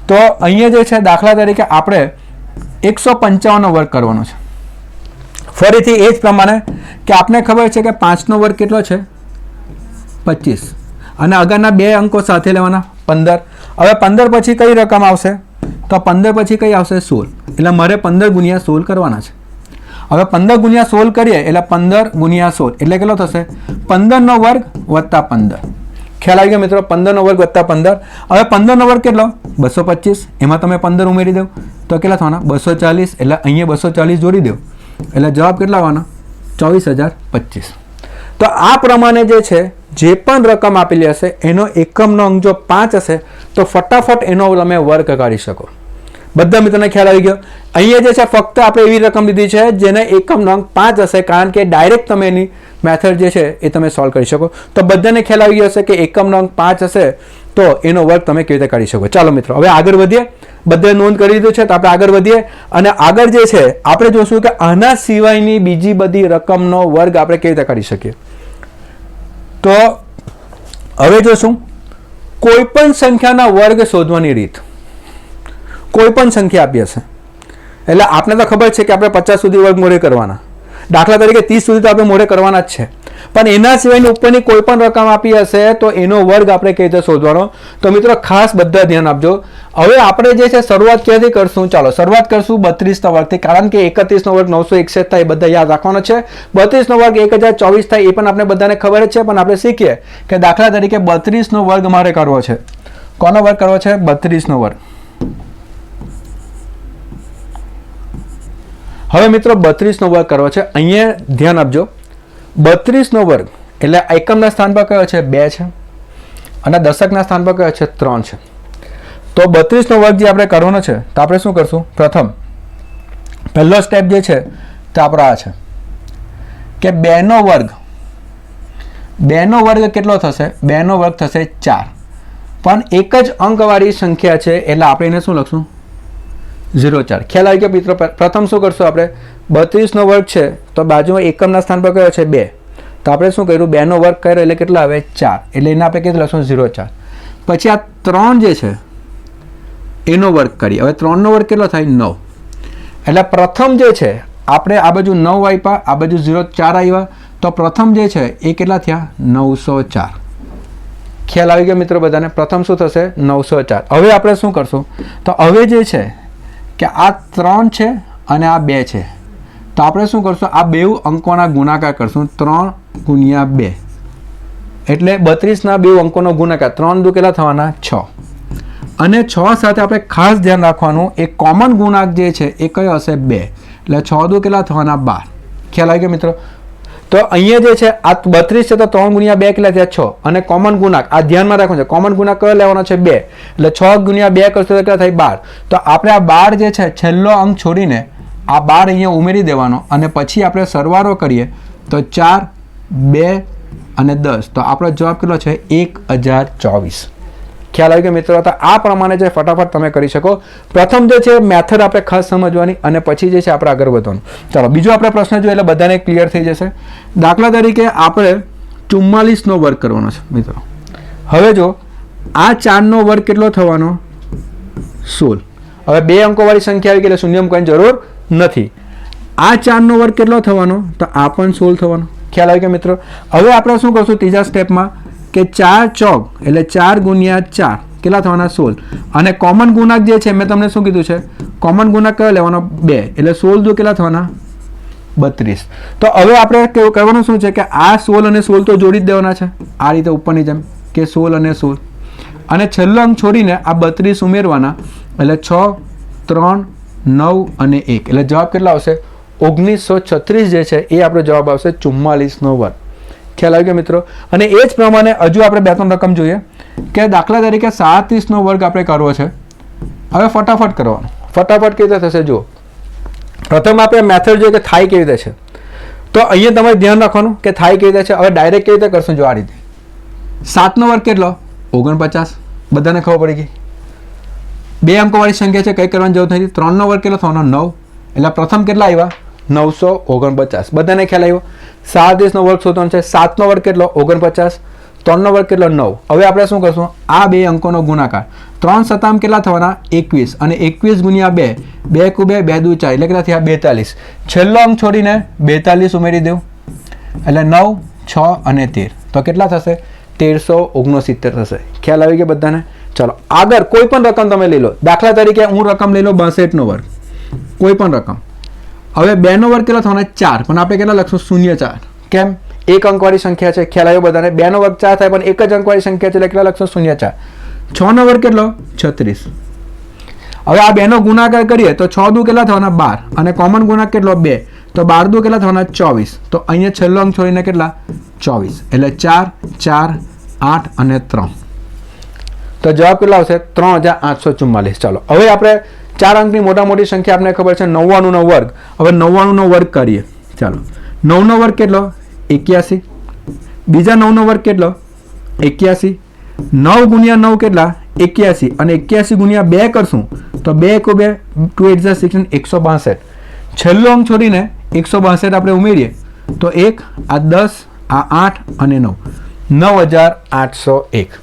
તો અહીંયા જે છે દાખલા તરીકે આપણે 155નો વર્ગ કરવાનો છે. ફરીથી એ જ પ્રમાણે કે આપણે ખબર છે કે 5નો વર્ગ કેટલો છે? 25. અને આગળના બે અંકો સાથે લેવાના 15. હવે 15 પછી કઈ રકમ આવશે? તો 15 પછી કઈ આવશે? 16. એટલે મારે 15 ગુણ્યા 16 કરવાના છે. હવે 15 ગુણ્યા 16 કરીએ એટલે 15 ગુણ્યા 16 એટલે કેટલો થશે? 15નો વર્ગ વત્તા 15. ખ્યાલ આવી ગયો મિત્રો? 15નો વર્ગ વત્તા 15. હવે 15નો વર્ગ કેટલો? 225. એમાં તમે 15 ઉમેરી દો તો કેટલા થવાના? 240. એટલે અહીંયા 240 જોડી દો એટલે જવાબ કેટલા આવવાના? 24025. તો આ પ્રમાણે જે છે જે પણ રકમ આપેલી હશે એનો એકમનો અંક જો 5 હશે તો ફટાફટ એનો તમે વર્ગ કાઢી શકો. બધા મિત્રોને ખ્યાલ આવી ગયો? અહીંયા જે છે ફક્ત આપણે એવી રકમ લીધી છે જેને એકમનો અંક 5 હશે, કારણ કે ડાયરેક્ટ તમે એની મેથડ જે છે એ તમે સોલ્વ કરી શકો. તો બધાને ખ્યાલ આવી ગયો હશે કે એકમનો અંક 5 હશે તો એનો વર્ગ તમે કેવી રીતે કાઢી શકો. ચાલો મિત્રો હવે આગળ વધીએ. બધે નોંધ કરી દીધું છે તો આપણે આગળ વધીએ અને આગળ જે છે આપણે જોશું કે આના સિવાયની બીજી બધી રકમનો વર્ગ આપણે કેવી રીતે કાઢી શકીએ. તો હવે જોશું કોઈ પણ સંખ્યાના વર્ગ શોધવાની રીત. કોઈ પણ સંખ્યા આપી હશે એટલે આપણે તો ખબર છે કે આપણે 50 સુધી વર્ગ મોડે કરવાના. દાખલા તરીકે 30 સુધી તો આપણે મોડે કરવાના જ છે. પણ એના સિવાયની ઉપરની કોઈ પણ રકમ આપી હશે તો એનો વર્ગ આપણે કેવી રીતે શોધવાનો? તો મિત્રો ખાસ બધા ધ્યાન આપજો. હવે આપણે જે છે શરૂઆત ક્યાંથી કરશું? ચાલો શરૂઆત કરશું 32ના વર્ગથી, કારણ કે 31નો વર્ગ 961 થાય એ બધા યાદ રાખવાનો છે. 32નો વર્ગ 1024 થાય એ પણ આપણે બધાને ખબર જ છે. પણ આપણે શીખીએ કે દાખલા તરીકે 32નો વર્ગ મારે કરવો છે. કોનો વર્ગ કરવો છે? 32નો વર્ગ. હવે મિત્રો 32નો વર્ગ કરવો છે. અહીંયા ધ્યાન આપજો 32નો વર્ગ એટલે એકમના સ્થાન પર કયો છે? 2 છે અને દશકના સ્થાન પર કયો છે? 3 છે. તો 32નો વર્ગ જે આપણે કરવાનો છે તો આપણે શું કરશું? પ્રથમ પહેલો સ્ટેપ જે છે તો આપણો આ છે કે 2નો વર્ગ 2નો વર્ગ કેટલો થશે? 2નો વર્ગ થશે 4, પણ એક જ અંકવાળી સંખ્યા છે એટલે આપણે એને શું લખશું? 0,4. ખ્યાલ આવી ગયો મિત્રો? પ્રથમ શું કરશું આપણે? 32નો વર્ગ છે તો બાજુમાં એકમના સ્થાન પર કયો છે? 2, તો આપણે શું કર્યું? 2નો વર્ગ કર્યો એટલે કેટલા આવે? 4, એટલે એને આપણે કેટલું લખશું? 0,4. પછી આ 3 જે છે એનો વર્ગ કરીએ. હવે 3નો વર્ગ કેટલો થાય? 9. એટલે પ્રથમ જે છે આપણે આ બાજુ 9 આપ્યા, આ બાજુ 0,4 આવ્યા, તો પ્રથમ જે છે એ કેટલા થયા? 904. ખ્યાલ આવી ગયો મિત્રો બધાને? પ્રથમ શું થશે? 904. હવે આપણે શું કરશું? તો હવે જે છે કે આ 3 છે અને આ 2 છે, તો આપણે શું કરશું? આ બે અંકોના ગુણાકાર કરશું. 3 × 2 એટલે 32ના બે અંકોનો ગુણાકાર. 3 દુ કેટલા થવાના? 6. અને 6 સાથે આપણે ખાસ ધ્યાન રાખવાનું, એ કોમન ગુણાંક જે છે એ કયો હશે? 2. એટલે 6 દુ કેટલા થવાના? 12. ખ્યાલ આવી ગયો મિત્રો? તો અહીંયા જે છે આ 32 છે તો 3 × 2 કેટલા થયા? 6. અને કોમન ગુણાંક આ ધ્યાનમાં રાખવાનું છે. કોમન ગુણાંક કયો લેવાનો છે? 2. એટલે 6 × 2 કરશો તો કેટલા થાય? 12. તો આપણે આ 12 જે છે છેલ્લો અંક છોડીને આ 12 અહીંયા ઉમેરી દેવાનો, અને પછી આપણે સરવાળો કરીએ તો 4, 2 અને 10, તો આપણો જવાબ કેટલો છે? 1024. ખ્યાલ આવી ગયો મિત્રો? તો આ પ્રમાણે જે ફટાફટ તમે કરી શકો. પ્રથમ જે છે મેથડ આપણે ખાસ સમજવાની, અને પછી જે છે આપણે આગળ વધવાનું. ચાલો બીજો આપણે પ્રશ્ન જોઈએ એટલે બધાને ક્લિયર થઈ જશે. દાખલા તરીકે આપણે 44નો વર્ગ કરવાનો છે મિત્રો. હવે જો આ 4નો વર્ગ કેટલો થવાનો? 16. હવે બે અંકોવાળી સંખ્યા આવી ગઈ એટલે શૂન્ય મૂકવાની જરૂર નથી. આ 4નો વર્ગ કેટલો થવાનો? તો આ પણ 16 થવાનો. ખ્યાલ આવી ગયો મિત્રો? હવે આપણે શું કરશું ત્રીજા સ્ટેપમાં કે 4 ચોક એટલે 4 × 4 કેટલા થવાના? 16. અને કોમન ગુણાંક જે છે મેં તમને શું કીધું છે? કોમન ગુણાંક કયો લેવાનો? 2. એટલે 16 દુ કેટલા થવાના? 32. તો હવે આપણે કરવાનું શું છે કે આ 16 અને 16 તો જોડી જ દેવાના છે આ રીતે ઉપરની જેમ, કે 16 અને 16, અને છેલ્લો અંક છોડીને આ 32 ઉમેરવાના. એટલે 6, 3, 9 અને 1 એટલે જવાબ કેટલા આવશે? 1936 જે છે એ આપણો જવાબ આવશે 44નો વર્ગ. ખ્યાલ આવી ગયો મિત્રો? અને એ જ પ્રમાણે હજુ આપણે 2-3 રકમ જોઈએ કે દાખલા તરીકે 37નો વર્ગ આપણે કરવો છે. હવે ફટાફટ કરવાનો. ફટાફટ કેવી રીતે થશે? જુઓ, પ્રથમ આપણે મેથડ જોઈએ કે થાય કેવી રીતે છે. તો અહીંયા તમારે ધ્યાન રાખવાનું કે થાય કેવી રીતે છે. હવે ડાયરેક્ટ કેવી રીતે કરશું? જો આ રીતે 7નો વર્ગ કેટલો? 49. બધાને ખબર પડી ગઈ? બે અંકોવાળી સંખ્યા છે, કંઈ કરવાની જરૂર નથી. 3નો વર્ગ કેટલો થવાનો? 9. એટલે પ્રથમ કેટલા આવ્યા? 949. બધાને ખ્યાલ આવ્યો? 37નો વર્ગ શોધવાનો છે. 7નો વર્ગ કેટલો? 49. 3નો વર્ગ કેટલો? 9. હવે આપણે શું કરશું? આ બે અંકોનો ગુણાકાર. 3 સતામ કેટલા થવાના? 21. અને 21 × 2, 2 × 2 2 દુ 4 એટલે કેટલા થયા? 42. છેલ્લો અંક છોડીને 42 ઉમેરી દઉં એટલે 9, 6 અને 13, તો કેટલા થશે? 1369 થશે. ખ્યાલ આવી ગયો બધાને? ચાલો આગળ કોઈ પણ રકમ તમે લઈ લો. દાખલા તરીકે હું રકમ લઈ લો 62નો વર્ગ, કોઈ પણ રકમ. હવે 2નો વર્ગ કેટલો થવાના? 4, પણ આપણે કેટલા લખશું? 0,4. કેમ? એક અંકવાળી સંખ્યા છે. ખ્યાલ આવ્યો બધાને? 2નો વર્ગ 4 થાય, પણ એક જ અંકવાળી સંખ્યા છે એટલે કેટલા લખશું? 0,4. 6નો વર્ગ કેટલો? 36. હવે આ 2નો ગુણાકાર કરીએ તો 6 દુ કેટલા થવાના? 12. અને કોમન ગુણાકાર કેટલો? 2. તો 12 દુ કેટલા થવાના? 24. તો અહીંયા છેલ્લો અંક છોડીને કેટલા? 24. એટલે 4, 4, 8 અને 3, તો જવાબ કેટલા આવશે? 3844. ચાલો હવે આપણે 4 અંકની મોટા મોટી સંખ્યા આપણે ખબર છે 99નો વર્ગ. હવે 99નો વર્ગ કરીએ. ચાલો 9નો વર્ગ કેટલો? 81. બીજા 9નો વર્ગ કેટલો? 81. 9 × 9 કેટલા? 81. અને 81 × 2 કરશું તો 2 × 2 2 8 16 162. છેલ્લો અંક છોડીને 162 આપણે ઉમેરીએ તો 1, આ 10, આ 8 અને 9, 9801.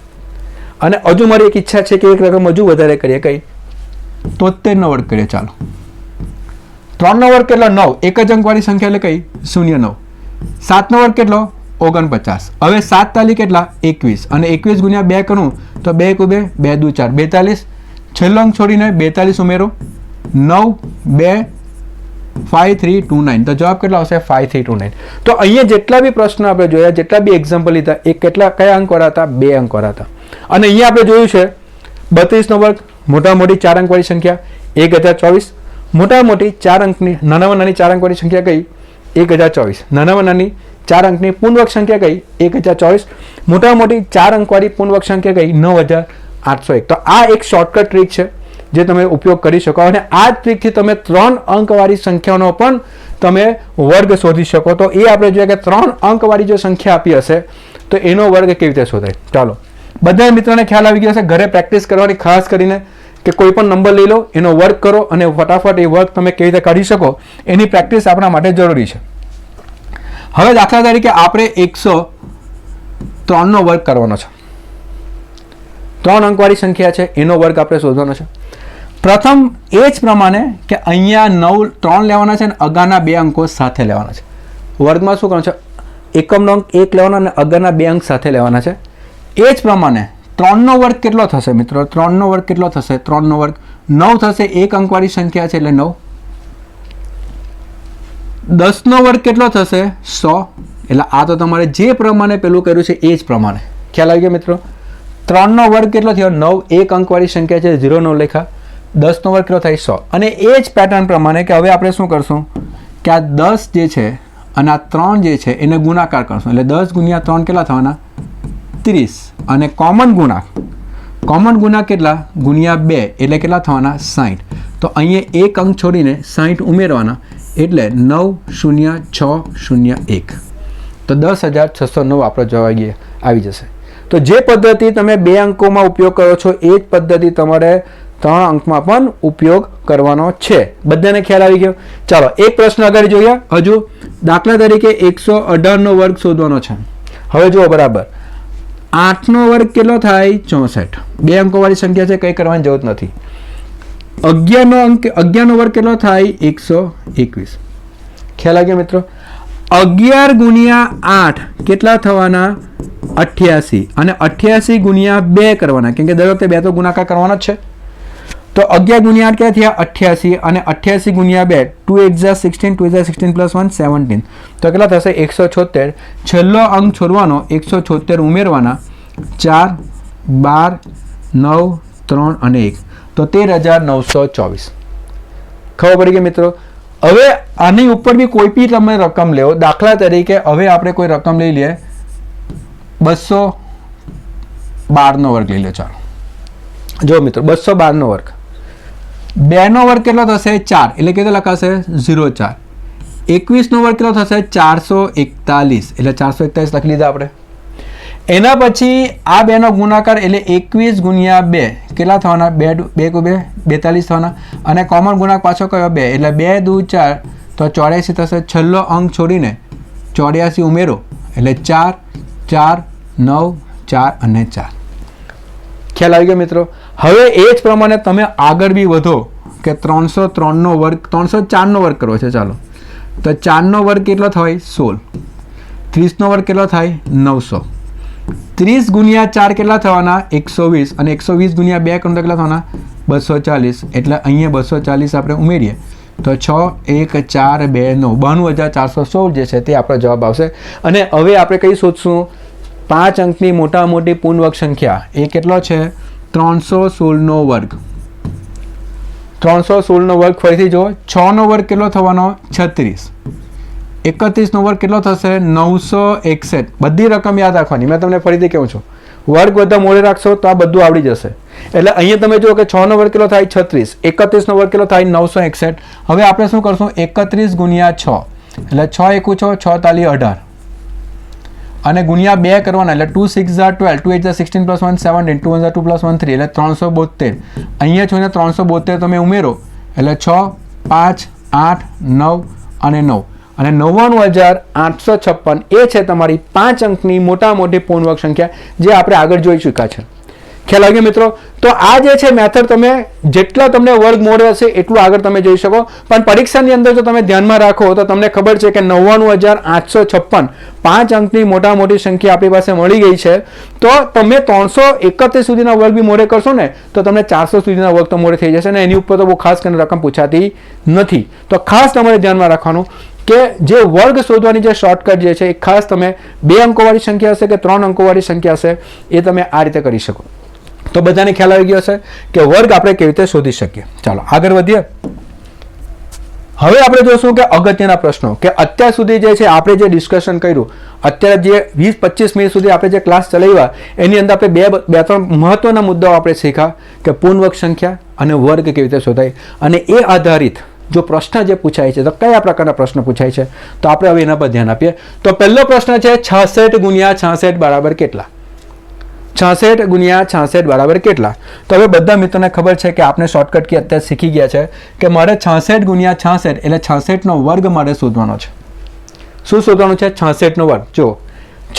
અને હજુ મારી એક ઈચ્છા છે કે એક રકમ હજુ વધારે કરીએ. કઈ? 73નો વર્ગ કરીએ. ચાલો 3નો વર્ગ કેટલો? 9. એક જ અંકવાળી સંખ્યા એટલે કઈ? 09. 7નો વર્ગ કેટલો? 49. હવે 7 તાલી કેટલા? 21. અને 21 × 2 કરું તો 2 × 2 2 દુ 4 42. છેલ્લો અંક છોડીને 42 ઉમેરો. 9, 2, 5329. તો જવાબ કેટલો આવશે? 5329. તો અહીંયા જેટલા બી પ્રશ્નો આપણે જોયા, જેટલા બી એક્ઝામ્પલ લીધા, એ કેટલા કયા અંકવાળા હતા? 2 અંકવાળા હતા. અને અહીંયા આપણે જોયું છે 32નો વર્ગ, મોટા મોટી 4 અંકવાળી સંખ્યા 1024. મોટા મોટી 4 અંકની નાનામાં નાની 4 અંકવાળી સંખ્યા કઈ? 1024. નાનામાં નાની 4 અંકની પૂર્ણવર્ગ સંખ્યા કઈ? 1024. મોટા મોટી 4 અંકવાળી પૂર્ણવર્ગ સંખ્યા કઈ? 9801. તો આ એક શોર્ટકટ ટ્રીક છે. જે તમે ઉપયોગ કરી શકો. અને આ જ ટ્રીકથી તમે 3 અંકવાળી સંખ્યાનો પણ તમે વર્ગ શોધી શકો. તો એ આપણે જોઈએ કે 3 અંકવાળી જો સંખ્યા આપી હશે તો એનો વર્ગ કેવી રીતે શોધાય. ચાલો, બધા મિત્રોને ખ્યાલ આવી ગયો હશે. ઘરે પ્રેક્ટિસ કરવાની, ખાસ કરીને કે કોઈ પણ નંબર લઈ લો, એનો વર્ગ કરો અને ફટાફટ એ વર્ગ તમે કેવી રીતે કાઢી શકો એની પ્રેક્ટિસ આપણા માટે જરૂરી છે. હવે દાખલા તરીકે આપણે 103નો વર્ગ કરવાનો છે. 3 અંકવાળી સંખ્યા છે, એનો વર્ગ આપણે શોધવાનો છે. પ્રથમ એ જ પ્રમાણે કે અહીંયા 3 લેવાના છે અને અગાના 2 અંકો સાથે લેવાના છે. વર્ગમાં શું કરવાનું છે? એકમનો અંક 1 લેવાનો અને અગાના 2 અંક સાથે લેવાના છે. એ જ પ્રમાણે 3નો વર્ગ કેટલો થશે મિત્રો? 3નો વર્ગ કેટલો થશે? 3નો વર્ગ 9 થશે. 1 અંકવાળી સંખ્યા છે એટલે 9. 10નો વર્ગ કેટલો થશે? 100. એટલે આ તો તમારે જે પ્રમાણે પેલું કર્યું છે એ જ પ્રમાણે. ખ્યાલ આવી ગયો મિત્રો? 3નો વર્ગ કેટલો થયો? 9. 1 અંકવાળી સંખ્યા છે, 0 લેખા. 10નો વર્ગ કેટલો થાય? 100. અને એ જ પેટર્ન પ્રમાણે કે હવે આપણે શું કરશું કે આ 10 જે છે અને આ 3 જે છે એને ગુણાકાર કરશું. એટલે 10 ગુણ્યા 3 કેટલા થવાના? 30. અને કોમન ગુણાક કેટલા? ગુણ્યા 2 એટલે કેટલા થવાના? 60. તો અહીંયા 1 અંક છોડીને 60 ઉમેરવાના એટલે 90601. તો 10,609 આપણો જવાબ આવી જશે. તો જે પદ્ધતિ તમે 2 અંકોમાં ઉપયોગ કરો છો એ જ પદ્ધતિ તમારે 3 અંકમાં પણ ઉપયોગ કરવાનો છે. બધાને ખ્યાલ આવી ગયો? ચાલો, એક પ્રશ્ન આગળ જોઈએ. હજુ દાખલા તરીકે 118નો વર્ગ શોધવાનો છે. હવે જુઓ બરાબર, 8નો વર્ગ કેટલો થાય? 64. 2 અંકોવાળી સંખ્યા છે, કંઈ કરવાની જરૂર નથી. 11નો વર્ગ કેટલો થાય? 121. ખ્યાલ આવી ગયો મિત્રો? 11 ગુણ્યા 8 કેટલા થવાના? 88. અને 88 ગુણ્યા 2 કરવાના, કેમ કે દર વખતે 2 તો ગુણાકાર કરવાનો જ છે. તો 11 ગુણ્યા 8 ક્યાં થયા? 88. અને 88 ગુણ્યા 2, 2 8 16, 2 16 + 1 17. તો કેટલા થશે? 176. છેલ્લો અંક છોડવાનો, 176 ઉમેરવાના. 4, 12, 9, 3 અને 1. તો 13,924. ખબર પડી ગઈ મિત્રો? હવે આની ઉપર બી કોઈ બી તમે રકમ લેવો. દાખલા તરીકે હવે આપણે કોઈ રકમ લઈ લઈએ, 212નો વર્ગ લઈ લો. ચાલો જો મિત્રો, 212નો વર્ગ, 2નો વર્ગ કેટલો થશે? 4. એટલે કેટલો લખાશે? 0,4. 21નો વર્ગ કેટલો થશે? 441. એટલે 441 લખી લીધા આપણે. એના પછી આ 2નો ગુણાકાર એટલે 21 ગુણ્યા 2 કેટલા થવાના? 2 42 થવાના. અને કોમન ગુણાક પાછો કયો? 2. એટલે 2 2 4 તો 84 થશે. છેલ્લો અંક છોડીને 84 ઉમેરો એટલે 4, 4, 9, 4 અને 4. ખ્યાલ આવી ગયો મિત્રો? હવે એ જ પ્રમાણે તમે આગળ બી વધો કે 303નો વર્ગ, 304નો વર્ગ કરવો છે. ચાલો, તો 4નો વર્ગ કેટલો થાય? 16. 30નો વર્ગ કેટલો થાય? 900. 30 ગુણ્યા 4 કેટલા થવાના? 120. અને 120 ગુણ્યા 2 કરો તો કેટલા થવાના? 240. એટલે અહીંયા 240 આપણે ઉમેરીએ તો 6, 1, 4, 2, 9, 92,416 જે છે તે આપણો જવાબ આવશે. અને હવે આપણે કઈ શોધશું? 5 અંકની મોટી પૂર્ણવર્ગ સંખ્યા એ કેટલો છે? 316નો વર્ગ. 316નો વર્ગ ફરીથી જુઓ. 6નો વર્ગ કેટલો થવાનો? 36. 31નો વર્ગ કેટલો થશે? 961. બધી રકમ યાદ રાખવાની. મેં તમને ફરીથી કહું છું, વર્ગ બધા મોડે રાખશો તો આ બધું આવડી જશે. એટલે અહીંયા તમે જુઓ કે 6નો વર્ગ કેટલો થાય? 36. 31નો વર્ગ કેટલો થાય? 961. હવે આપણે શું કરશું? 31 ગુણ્યા 6 એટલે 6 1 6, 6 તાલી 18. અને ગુણ્યા 2 કરવાના એટલે 2 6 12, 2 8 16 + 1 17, 2 1 2 + 1 3 એટલે 372. અહીંયા છો ને 372 તમે ઉમેરો એટલે 6, 5, 8, 9 અને 9. અને 99,856 એ છે તમારી 5 અંકની મોટી પૂર્ણવર્ગ સંખ્યા, જે આપણે આગળ જોઈ ચૂક્યા છે. ખ્યાલ આવી ગયો મિત્રો? તો આ જે છે મેથડ, તમે જેટલા તમને વર્ગ મોડે હશે એટલું આગળ તમે જોઈ શકો. પણ પરીક્ષાની અંદર જો તમે ધ્યાનમાં રાખો તો તમને ખબર છે કે 99,856 5 અંકની મોટી સંખ્યા આપણી પાસે મળી ગઈ છે. તો તમે 331 સુધીના વર્ગ બી મોડે કરશો ને તો તમને 400 સુધીના વર્ગ તો મોડે થઈ જશે. અને એની ઉપર તો બહુ ખાસ કરીને રકમ પૂછાતી નથી. તો ખાસ તમારે ધ્યાનમાં રાખવાનું કે જે વર્ગ શોધવાની જે શોર્ટકટ જે છે એ ખાસ તમે 2 અંકોવાળી સંખ્યા હશે કે 3 અંકોવાળી સંખ્યા હશે એ તમે આ રીતે કરી શકો. તો બધાને ખ્યાલ આવી ગયો હશે કે વર્ગ આપણે કેવી રીતે શોધી શકીએ. ચાલો આગળ વધીએ. હવે આપણે જોશું કે અગત્યના પ્રશ્નો કે અત્યાર સુધી જે છે આપણે જે ડિસ્કશન કર્યું, અત્યારે જે 20-25 મિનિટ સુધી આપણે જે ક્લાસ ચલાવ્યા એની અંદર આપણે બે ત્રણ મહત્વના મુદ્દાઓ આપણે શીખ્યા કે પૂર્ણવર્ગ સંખ્યા અને વર્ગ કેવી રીતે શોધાય, અને એ આધારિત જો પ્રશ્ન જે પૂછાય છે તો કયા પ્રકારના પ્રશ્ન પૂછાય છે તો આપણે હવે એના પર ધ્યાન આપીએ. તો પહેલો પ્રશ્ન છે 66 ગુણ્યા 66 બરાબર કેટલા? 66 ગુણ્યા 66 બરાબર કેટલા? તો હવે બધા મિત્રોને ખબર છે કે આપણે શોર્ટકટ કી અત્યારે શીખી ગયા છે કે મારે 66 ગુણ્યા 66 એટલે 66 નો વર્ગ મારે શોધવાનો છે. શું શોધવાનું છે? 66 નો વર્ગ. જો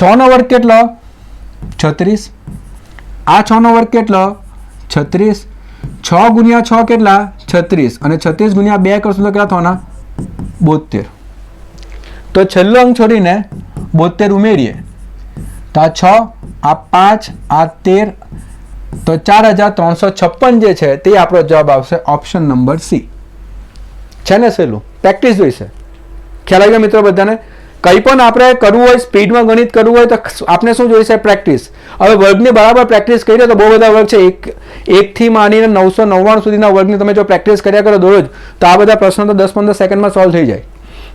6 નો વર્ગ કેટલો? 36. આ 6 નો વર્ગ કેટલો? 36. 6 ગુણ્યા 6 કેટલા? 36. અને 36 ગુણ્યા 2 કરશું તો કેટલા થવાના? 72. તો છેલ્લો અંક છોડીને 72 ઉમેરીએ તો આ 6, આ 5, આ 13, તો 4356 જે છે તે આપણો જવાબ આવશે ઓપ્શન નંબર સી. છે ને સહેલું? પ્રેક્ટિસ જોઈશે. ખ્યાલ આવી ગયો મિત્રો બધાને? કંઈ પણ આપણે કરવું હોય, સ્પીડમાં ગણિત કરવું હોય તો આપણે શું જોઈશે? પ્રેક્ટિસ. હવે વર્ગની બરાબર પ્રેક્ટિસ કરીએ તો બહુ બધા વર્ગ છે, એકથી માંડીને 999 સુધીના વર્ગની તમે જો પ્રેક્ટિસ કર્યા કરો દરરોજ તો આ બધા પ્રશ્નો તો 10-15 સેકન્ડમાં સોલ્વ થઈ જાય.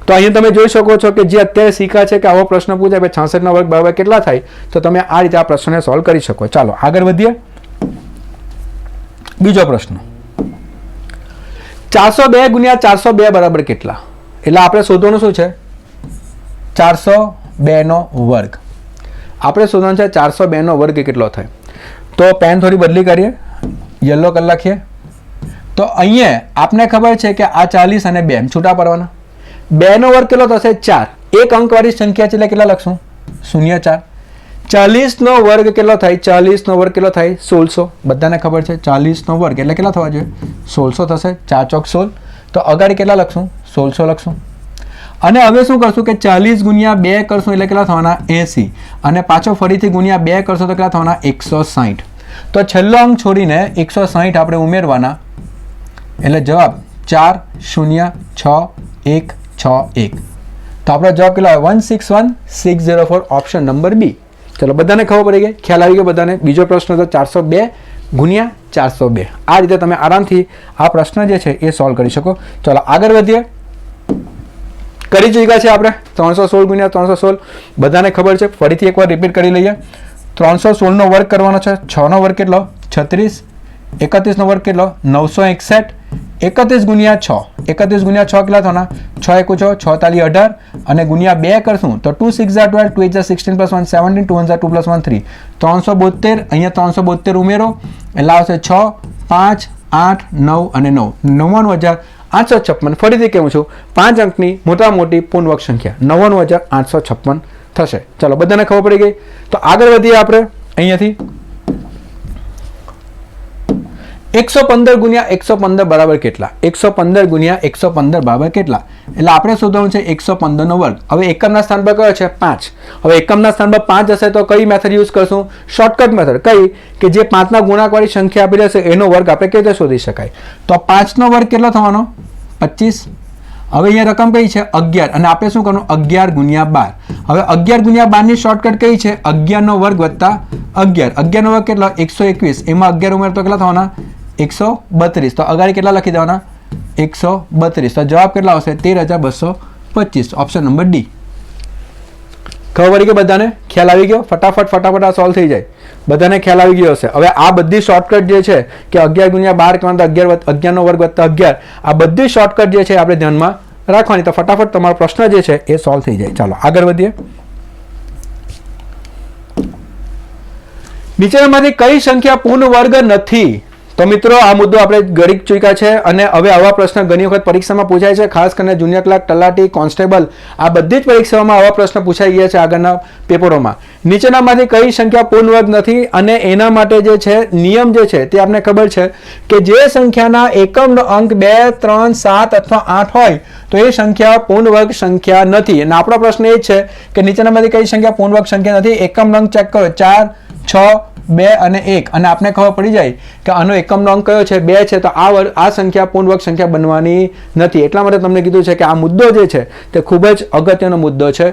તો અહીંયા તમે જોઈ શકો છો કે જે અત્યારે શીખ્યા છે કે આવો પ્રશ્ન પૂછાય કે 66 ના વર્ગ બરાબર કેટલા થાય, તો તમે આ રીતે આ પ્રશ્નને સોલ્વ કરી શકો. ચાલો આગળ વધીએ. બીજો પ્રશ્ન 402 ગુણ્યા 402 બરાબર કેટલા? એટલે આપણે શોધવાનું શું છે? 402 નો વર્ગ. આપણે શોધવાનું છે 402 નો વર્ગ કેટલો થાય. તો પેન થોડી બદલી કરીએ, યલો કલર લખીએ. તો અહીંયા આપને ખબર છે કે આ 40 અને 2 છૂટા પડવાના. 2 નો વર્ગ કેટલો થશે? 4. એક અંકવાળી સંખ્યા છે એટલે કેટલા લખશું? 0.4. 40 નો વર્ગ કેટલો થાય? 40 નો વર્ગ કેટલો થાય? 1600. બધાને ખબર છે 40 નો વર્ગ એટલે કેટલા થવા જોઈએ? 1600 થશે. 4 ચોક 16. તો અગાડી કેટલા લખશું? 1600 લખશું. અને હવે શું કરશું કે 40 ગુણ્યા 2 કરશું એટલે કેટલા થવાના? 80. અને પાછો ફરીથી ગુણ્યા 2 કરશો તો કેટલા થવાના? 160. તો છેલ્લો અંક છોડીને 160 આપણે ઉમેરવાના એટલે જવાબ 406161. તો આપણો જવાબ કેટલો આવે? 161604 ઓપ્શન નંબર બી. ચલો બધાને ખબર પડી ગઈ? ખ્યાલ આવી ગયો બધાને? બીજો પ્રશ્ન તો 402 ગુણ્યા 402. આ રીતે તમે આરામથી આ પ્રશ્ન જે છે એ સોલ્વ કરી શકો. ચલો આગળ વધીએ. કરી ચૂક્યા છે આપણે 316 ગુણ્યા 316. બધાને ખબર છે? ફરીથી એકવાર રિપીટ કરી લઈએ. 316 નો વર્ગ કરવાનો છે. 6 નો વર્ગ કેટલો? 36. 31 નો વર્ગ કેટલો? 961. 31 ગુણ્યા 6. 31 ગુણ્યા 6 કેટલા થવાના? 6 1 6, 6 તાલી 18 અને ગુણ્યા 2 કરશું તો 2 6 12, 2 8 16 + 1 17, 2 1 2 + 1 3. 372. અહીંયા 372 ઉમેરો એટલે આવશે 6 5 8 9 અને 9, 99856. ફરીથી કહું છું 5 અંકની મોટા મોટી પૂર્ણવર્ગ સંખ્યા 99856 થશે. ચાલો બધાને ખબર પડી ગઈ? તો આગળ વધીએ આપણે અહીંયાથી. 115 ગુણ્યા 115 બરાબર કેટલા? 115 ગુણ્યા 115 બરાબર કેટલા? એટલે આપણે શોધવાનું છે 115 નો વર્ગ. હવે એકમના સ્થાન પર કયો છે? 5. હવે એકમના સ્થાન પર 5 હશે તો કઈ મેથડ યુઝ કરશું? Shortcut method. કઈ? કે જે 5 ના ગુણાકારની સંખ્યા આપી રહેશે એનો વર્ગ આપણે કેવી રીતે શોધી શકાય? તો 5 નો વર્ગ કેટલો થવાનો? 25. હવે અહીંયા રકમ કઈ છે? 11. અને આપણે શું કરવાનું? 11 ગુણ્યા 12. હવે 11 ગુણ્યા 12 ની શોર્ટકટ કઈ છે? 11 નો વર્ગ વત્તા 11. 11 નો વર્ગ કેટલો? 121. એમાં 11 ઉમેરતો કેટલા થવાના? 132. તો અગાડી કેટલા લખી દેવાના? 132. તો જવાબ કેટલા આવશે? 13225. Option number D. ખબર પડી કે બધાને? ખ્યાલ આવી ગયો? ફટાફટ આ સોલ્વ થઈ જાય. બધાને ખ્યાલ આવી ગયો હશે. હવે આ બધી શોર્ટકટ જે છે કે 11 ગુણ્યા 12 કરવાનું 11 નો વર્ગ વત્તા 11, આ બધી શોર્ટકટ જે છે આપણે ધ્યાનમાં રાખવાની. તો ફટાફટ તમારો પ્રશ્ન જે છે એ સોલ્વ થઈ જાય. ચાલો આગળ વધીએ. નીચેનામાંથી કઈ સંખ્યા પૂર્ણ વર્ગ નથી? તો મિત્રો આ મુદ્દો આપણે ગણી ચૂક્યા છે અને હવે આવા પ્રશ્ન ઘણી વખત પરીક્ષામાં પૂછાય છે. ખાસ કરીને જુનિયર ક્લાર્ક, તલાટી, કોન્સ્ટેબલ આ બધી જ પરીક્ષાઓમાં આવા પ્રશ્ન પૂછાઈ ગયા છે આગળના પેપરોમાં. નીચેનામાંથી કઈ સંખ્યા પૂર્ણ વર્ગ નથી? અને એના માટે જે છે નિયમ જે છે તે આપને ખબર છે કે જે સંખ્યાના એકમનો અંક 2 3 7 અથવા 8 હોય તો એ સંખ્યા પૂર્ણ વર્ગ સંખ્યા નથી. અને આપણો પ્રશ્ન એ છે કે નીચેનામાંથી કઈ સંખ્યા પૂર્ણ વર્ગ સંખ્યા નથી? એકમનો અંક ચેક કરો. 4 6 2 અને 1 અને આપને ખબર પડી જાય કે આનો એકમનો અંક કયો છે? 2 છે. તો આ સંખ્યા પૂર્ણવર્ગ સંખ્યા બનવાની નથી. એટલા માટે તમને કીધું છે કે આ મુદ્દો જે છે તે ખૂબ જ અગત્યનો મુદ્દો છે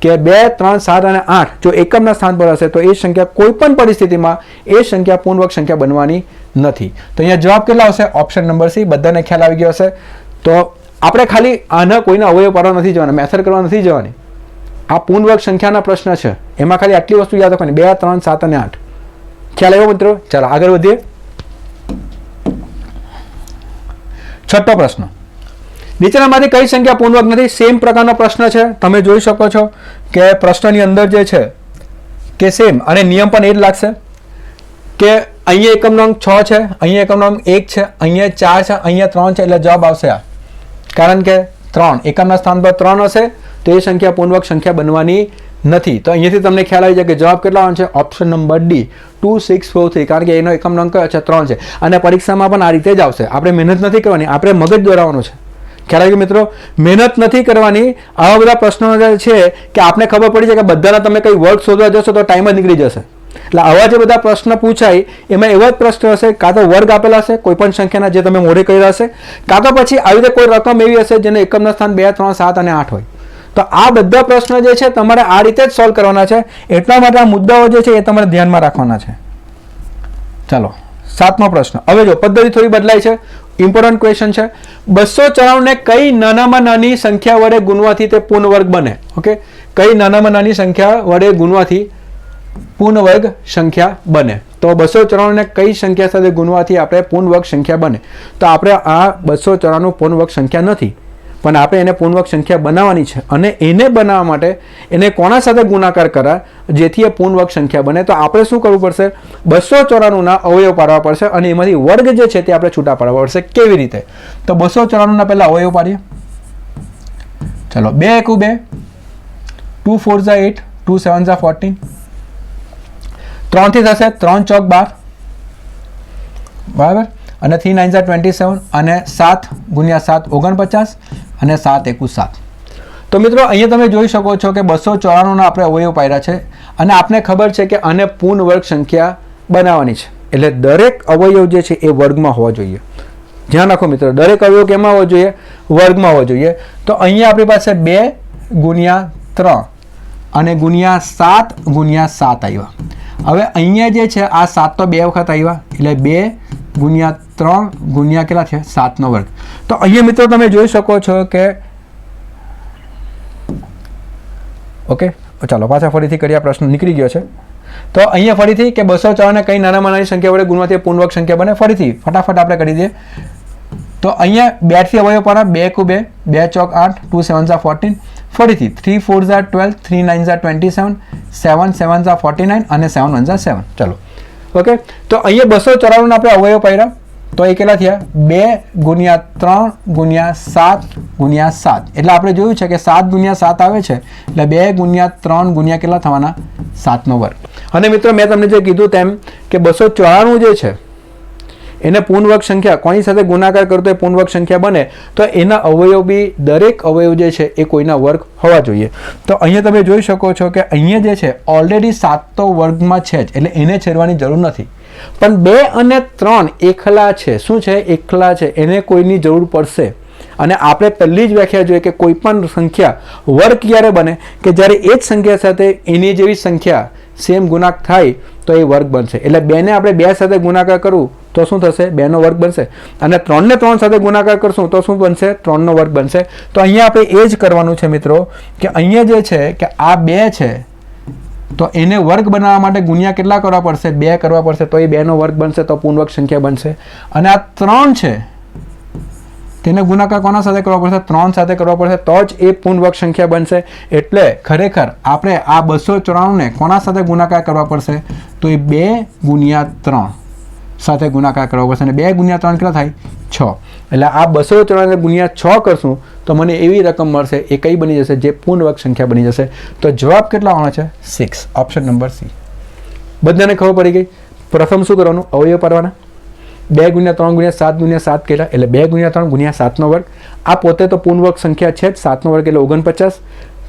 કે 2 3 7 અને 8 જો એકમના સ્થાન પર હશે તો એ સંખ્યા કોઈ પણ પરિસ્થિતિમાં એ સંખ્યા પૂર્ણવર્ગ સંખ્યા બનવાની નથી. તો અહીંયા જવાબ કેટલા આવશે? Option number C. બધાને ખ્યાલ આવી ગયો હશે? તો આપણે ખાલી આના કોઈના અવયવ પાડવા નથી જવાના, મેથડ કરવા નથી જવાની. આ પૂર્ણ વર્ગ સંખ્યાના પ્રશ્ન છે, એમાં ખાલી આટલી વસ્તુ યાદ રાખવાની, 2, 3, 7 અને 8. ખ્યાલ આવ્યો મિત્રો? ચાલો આગળ વધીએ. છઠ્ઠો પ્રશ્ન, નીચેનામાંથી કઈ સંખ્યા પૂર્ણ વર્ગ નથી? સેમ પ્રકારનો પ્રશ્ન છે, તમે જોઈ શકો છો કે પ્રશ્નની અંદર જે છે કે સેમ, અને નિયમ પણ એ જ લાગશે કે અહીંયા એકમ નંગ 6 છે, અહીંયા એકમ નંગ 1 છે, અહીંયા 4 છે, અહીંયા 3 છે, એટલે જવાબ આવશે આ. કારણ કે 3 એકમના સ્થાન પર 3 હશે તો એ સંખ્યા પૂર્ણ વર્ગ સંખ્યા બનવાની નથી. તો અહીંયાથી તમને ખ્યાલ આવી જાય કે જવાબ કેટલા આવવાનો છે? ઓપ્શન નંબર ડી 2643, કારણ કે એનો એકમ નંગ કયો છે? 3 છે. અને પરીક્ષામાં પણ આ રીતે જ આવશે. આપણે મહેનત નથી કરવાની, આપણે મગજ દોરાવવાનું છે. ખ્યાલ આવી મિત્રો? મહેનત નથી કરવાની. આવા બધા પ્રશ્નો છે કે આપણે ખબર પડી જાય કે બધાના તમે કઈ વર્ગ શોધવા જશો તો ટાઈમ જ નીકળી જશે. એટલે આવા જે બધા પ્રશ્ન પૂછાય એમાં એવા જ પ્રશ્ન હશે, કાં તો વર્ગ આપેલા હશે કોઈ પણ સંખ્યાના જે તમે મોઢે કર્યા હશે, કાં તો પછી આવી રીતે કોઈ રકમ એવી હશે જેને એકમના સ્થાન 2, 3, 7 અને 8 હોય. તો આ બધા પ્રશ્નો જે છે તમારે આ રીતે જ સોલ્વ કરવાના છે. એટલા માટે આ મુદ્દાઓ જે છે એ તમારે ધ્યાનમાં રાખવાના છે. ચાલો 7મો પ્રશ્ન. હવે જો પદ્ધતિ થોડી બદલાય છે, ઇમ્પોર્ટન્ટ ક્વેશ્ચન છે. 294 ને કઈ નાનામાં નાની સંખ્યા વડે ગુણવાથી તે પૂર્ણ વર્ગ બને? ઓકે, કઈ નાનામાં નાની સંખ્યા વડે ગુણવાથી પૂર્ણ વર્ગ સંખ્યા બને? તો 294 ને કઈ સંખ્યા સાથે ગુણવાથી આપણે પૂર્ણ વર્ગ સંખ્યા બને? તો આપણે આ 294 પૂર્ણ વર્ગ સંખ્યા નથી, પણ આપણે એને પૂર્ણ વર્ગ સંખ્યા બનાવવાની છે. અને એને બનાવવા માટે એને કોના સાથે ગુણાકાર કરા જેથી એ પૂર્ણ વર્ગ સંખ્યા બને? તો આપણે શું કરવું પડશે? 294ના અવયવ પાડવા પડશે અને એમાંથી વર્ગ જે છે તે આપણે છૂટા પાડવા પડશે. કેવી રીતે? તો 294ના પહેલા અવયવ પાડીએ. ચલો 2 × 2, 2 × 4 = 8, 2 × 7 = 14, 3 થી થશે 3 × 4 = 12, બરાબર, અને 3 × 9 = 27, અને 7 × 7 = 49, અને 7 × 1 = 7. તો મિત્રો અહીંયા તમે જોઈ શકો છો કે 294ના આપણે અવયવ પાડ્યા છે અને આપને ખબર છે કે આને પૂર્ણ વર્ગ સંખ્યા બનાવવાની છે. એટલે દરેક અવયવ જે છે એ વર્ગમાં હોવા જોઈએ. ધ્યાન રાખો મિત્રો, દરેક અવયવ કેમાં હોવો જોઈએ? વર્ગમાં હોવો જોઈએ. તો અહીંયા આપણી પાસે 2 × 3 અને × 7 આવ્યા. હવે અહીંયા જે છે આ 7 તો 2 વખત આવ્યા, એટલે 2 × 3 × કેટલા છે? 7નો વર્ગ. તો અહીંયા મિત્રો તમે જોઈ શકો છો કે ઓકે, ચાલો પાછા ફરીથી કરીએ. પ્રશ્ન નીકળી ગયો છે. તો અહીંયા ફરીથી કે 294 ને કઈ નાનામાં નાની સંખ્યા વડે ગુણવાથી પૂર્ણ વર્ગ સંખ્યા બને? ફરીથી ફટાફટ આપણે કરી દઈએ. તો અહીંયા 2 થી અવયવ પાડો. 2 × 2, 2 × 4 = 8, 2 × 7 = 14, ફરીથી 3 × 4 = 12, 3 × 9 = 27, 7 × 7 = 49, અને 7 × 1 = 7. ચલો ઓકે, તો અહીંયા 294 આપણે અવયવ પાડ્યા તો એ કેટલા થયા? 2 × 3 × 7 × 7. એટલે આપણે જોયું છે કે 7 × 7 આવે છે, એટલે 2 × 3 × કેટલા થવાના? 7નો વર્ગ. અને મિત્રો મેં તમને જે કીધું તેમ કે 294 જે છે એને પૂર્ણ વર્ગ સંખ્યા કોની સાથે ગુણાકાર કરતો એ પૂર્ણ વર્ગ સંખ્યા બને, તો એના અવયવ બી દરેક અવયવ જે છે એ કોઈના વર્ગ હોવા જોઈએ. તો અહીંયા તમે જોઈ શકો છો કે અહીંયા જે છે ઓલરેડી 7 તો વર્ગમાં છે જ, એટલે એને છેડવાની જરૂર નથી. પણ 2 અને 3 એકલા છે. શું છે? એકલા છે. એને કોઈની જરૂર પડશે. અને આપણે પહેલી જ વ્યાખ્યા જોઈએ કે કોઈ પણ સંખ્યા વર્ગ ક્યારે બને? કે જ્યારે એ જ સંખ્યા સાથે એની જેવી સંખ્યા સેમ ગુણાકાર થાય તો એ વર્ગ બનશે. એટલે 2 ને આપણે 2 સાથે ગુણાકાર કરવું તો શું થશે? 2નો વર્ગ બનશે. અને 3 ને 3 સાથે ગુણાકાર કરશું તો શું બનશે? 3નો વર્ગ બનશે. તો અહીંયા આપણે એ જ કરવાનું છે મિત્રો કે અહીંયા જે છે કે આ 2 છે તો એને વર્ગ બનાવવા માટે ગુણ્યા કેટલા કરવા પડશે? 2 કરવા પડશે, તો એ 2નો વર્ગ બનશે, તો પૂર્ણ વર્ગ સંખ્યા બનશે. અને આ 3 છે તેને ગુણાકાર કોના સાથે કરવા પડશે? 3 સાથે કરવા પડશે, તો જ એ પૂર્ણ વર્ગ સંખ્યા બનશે. એટલે ખરેખર આપણે આ 294 ને કોના સાથે ગુણાકાર કરવા પડશે? તો એ 2 × 3 સાથે ગુણાકાર કરવા પડશે. અને 2 × 3 કેટલા થાય? 6. એટલે આ 294 ને × 6 કરશું તો મને એવી રકમ મળશે, એ કઈ બની જશે? જે પૂર્ણ વર્ગ સંખ્યા બની જશે. તો જવાબ કેટલા આવવાનો છે? 6. Option number C. બધાને ખબર પડી ગઈ. પ્રથમ શું કરવાનું? અવયવ પાડવાના. 2 × 3 × 7 × 7 કેટલા? એટલે 2 × 3 × 7નો વર્ગ. આ પોતે તો પૂર્ણ વર્ગ સંખ્યા છે જ. 7નો વર્ગ એટલે 49.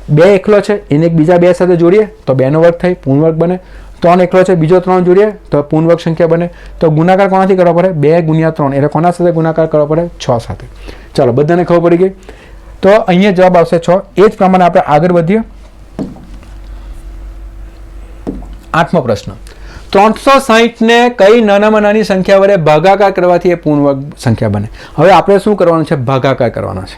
2 એકલો છે, એને એક બીજા 2 સાથે જોડીએ તો 2નો વર્ગ થાય, પૂર્ણ વર્ગ બને. 3 એકલો છે, બીજો 3 જોડીએ તો પૂર્ણ વર્ગ સંખ્યા બને. તો ગુણાકાર કોનાથી કરવા પડે? 2 × 3 એટલે કોના સાથે ગુણાકાર કરવા પડે? 6 સાથે. ચાલો બધાને ખબર પડી ગઈ. તો અહીંયા જવાબ આવશે 6. એ જ પ્રમાણે આપણે આગળ વધીએ. 8મો પ્રશ્ન. 360 ને કઈ નાનામાં નાની સંખ્યા વડે ભાગાકાર કરવાથી એ પૂર્ણ વર્ગ સંખ્યા બને? હવે આપણે શું કરવાનું છે? ભાગાકાર કરવાનો છે.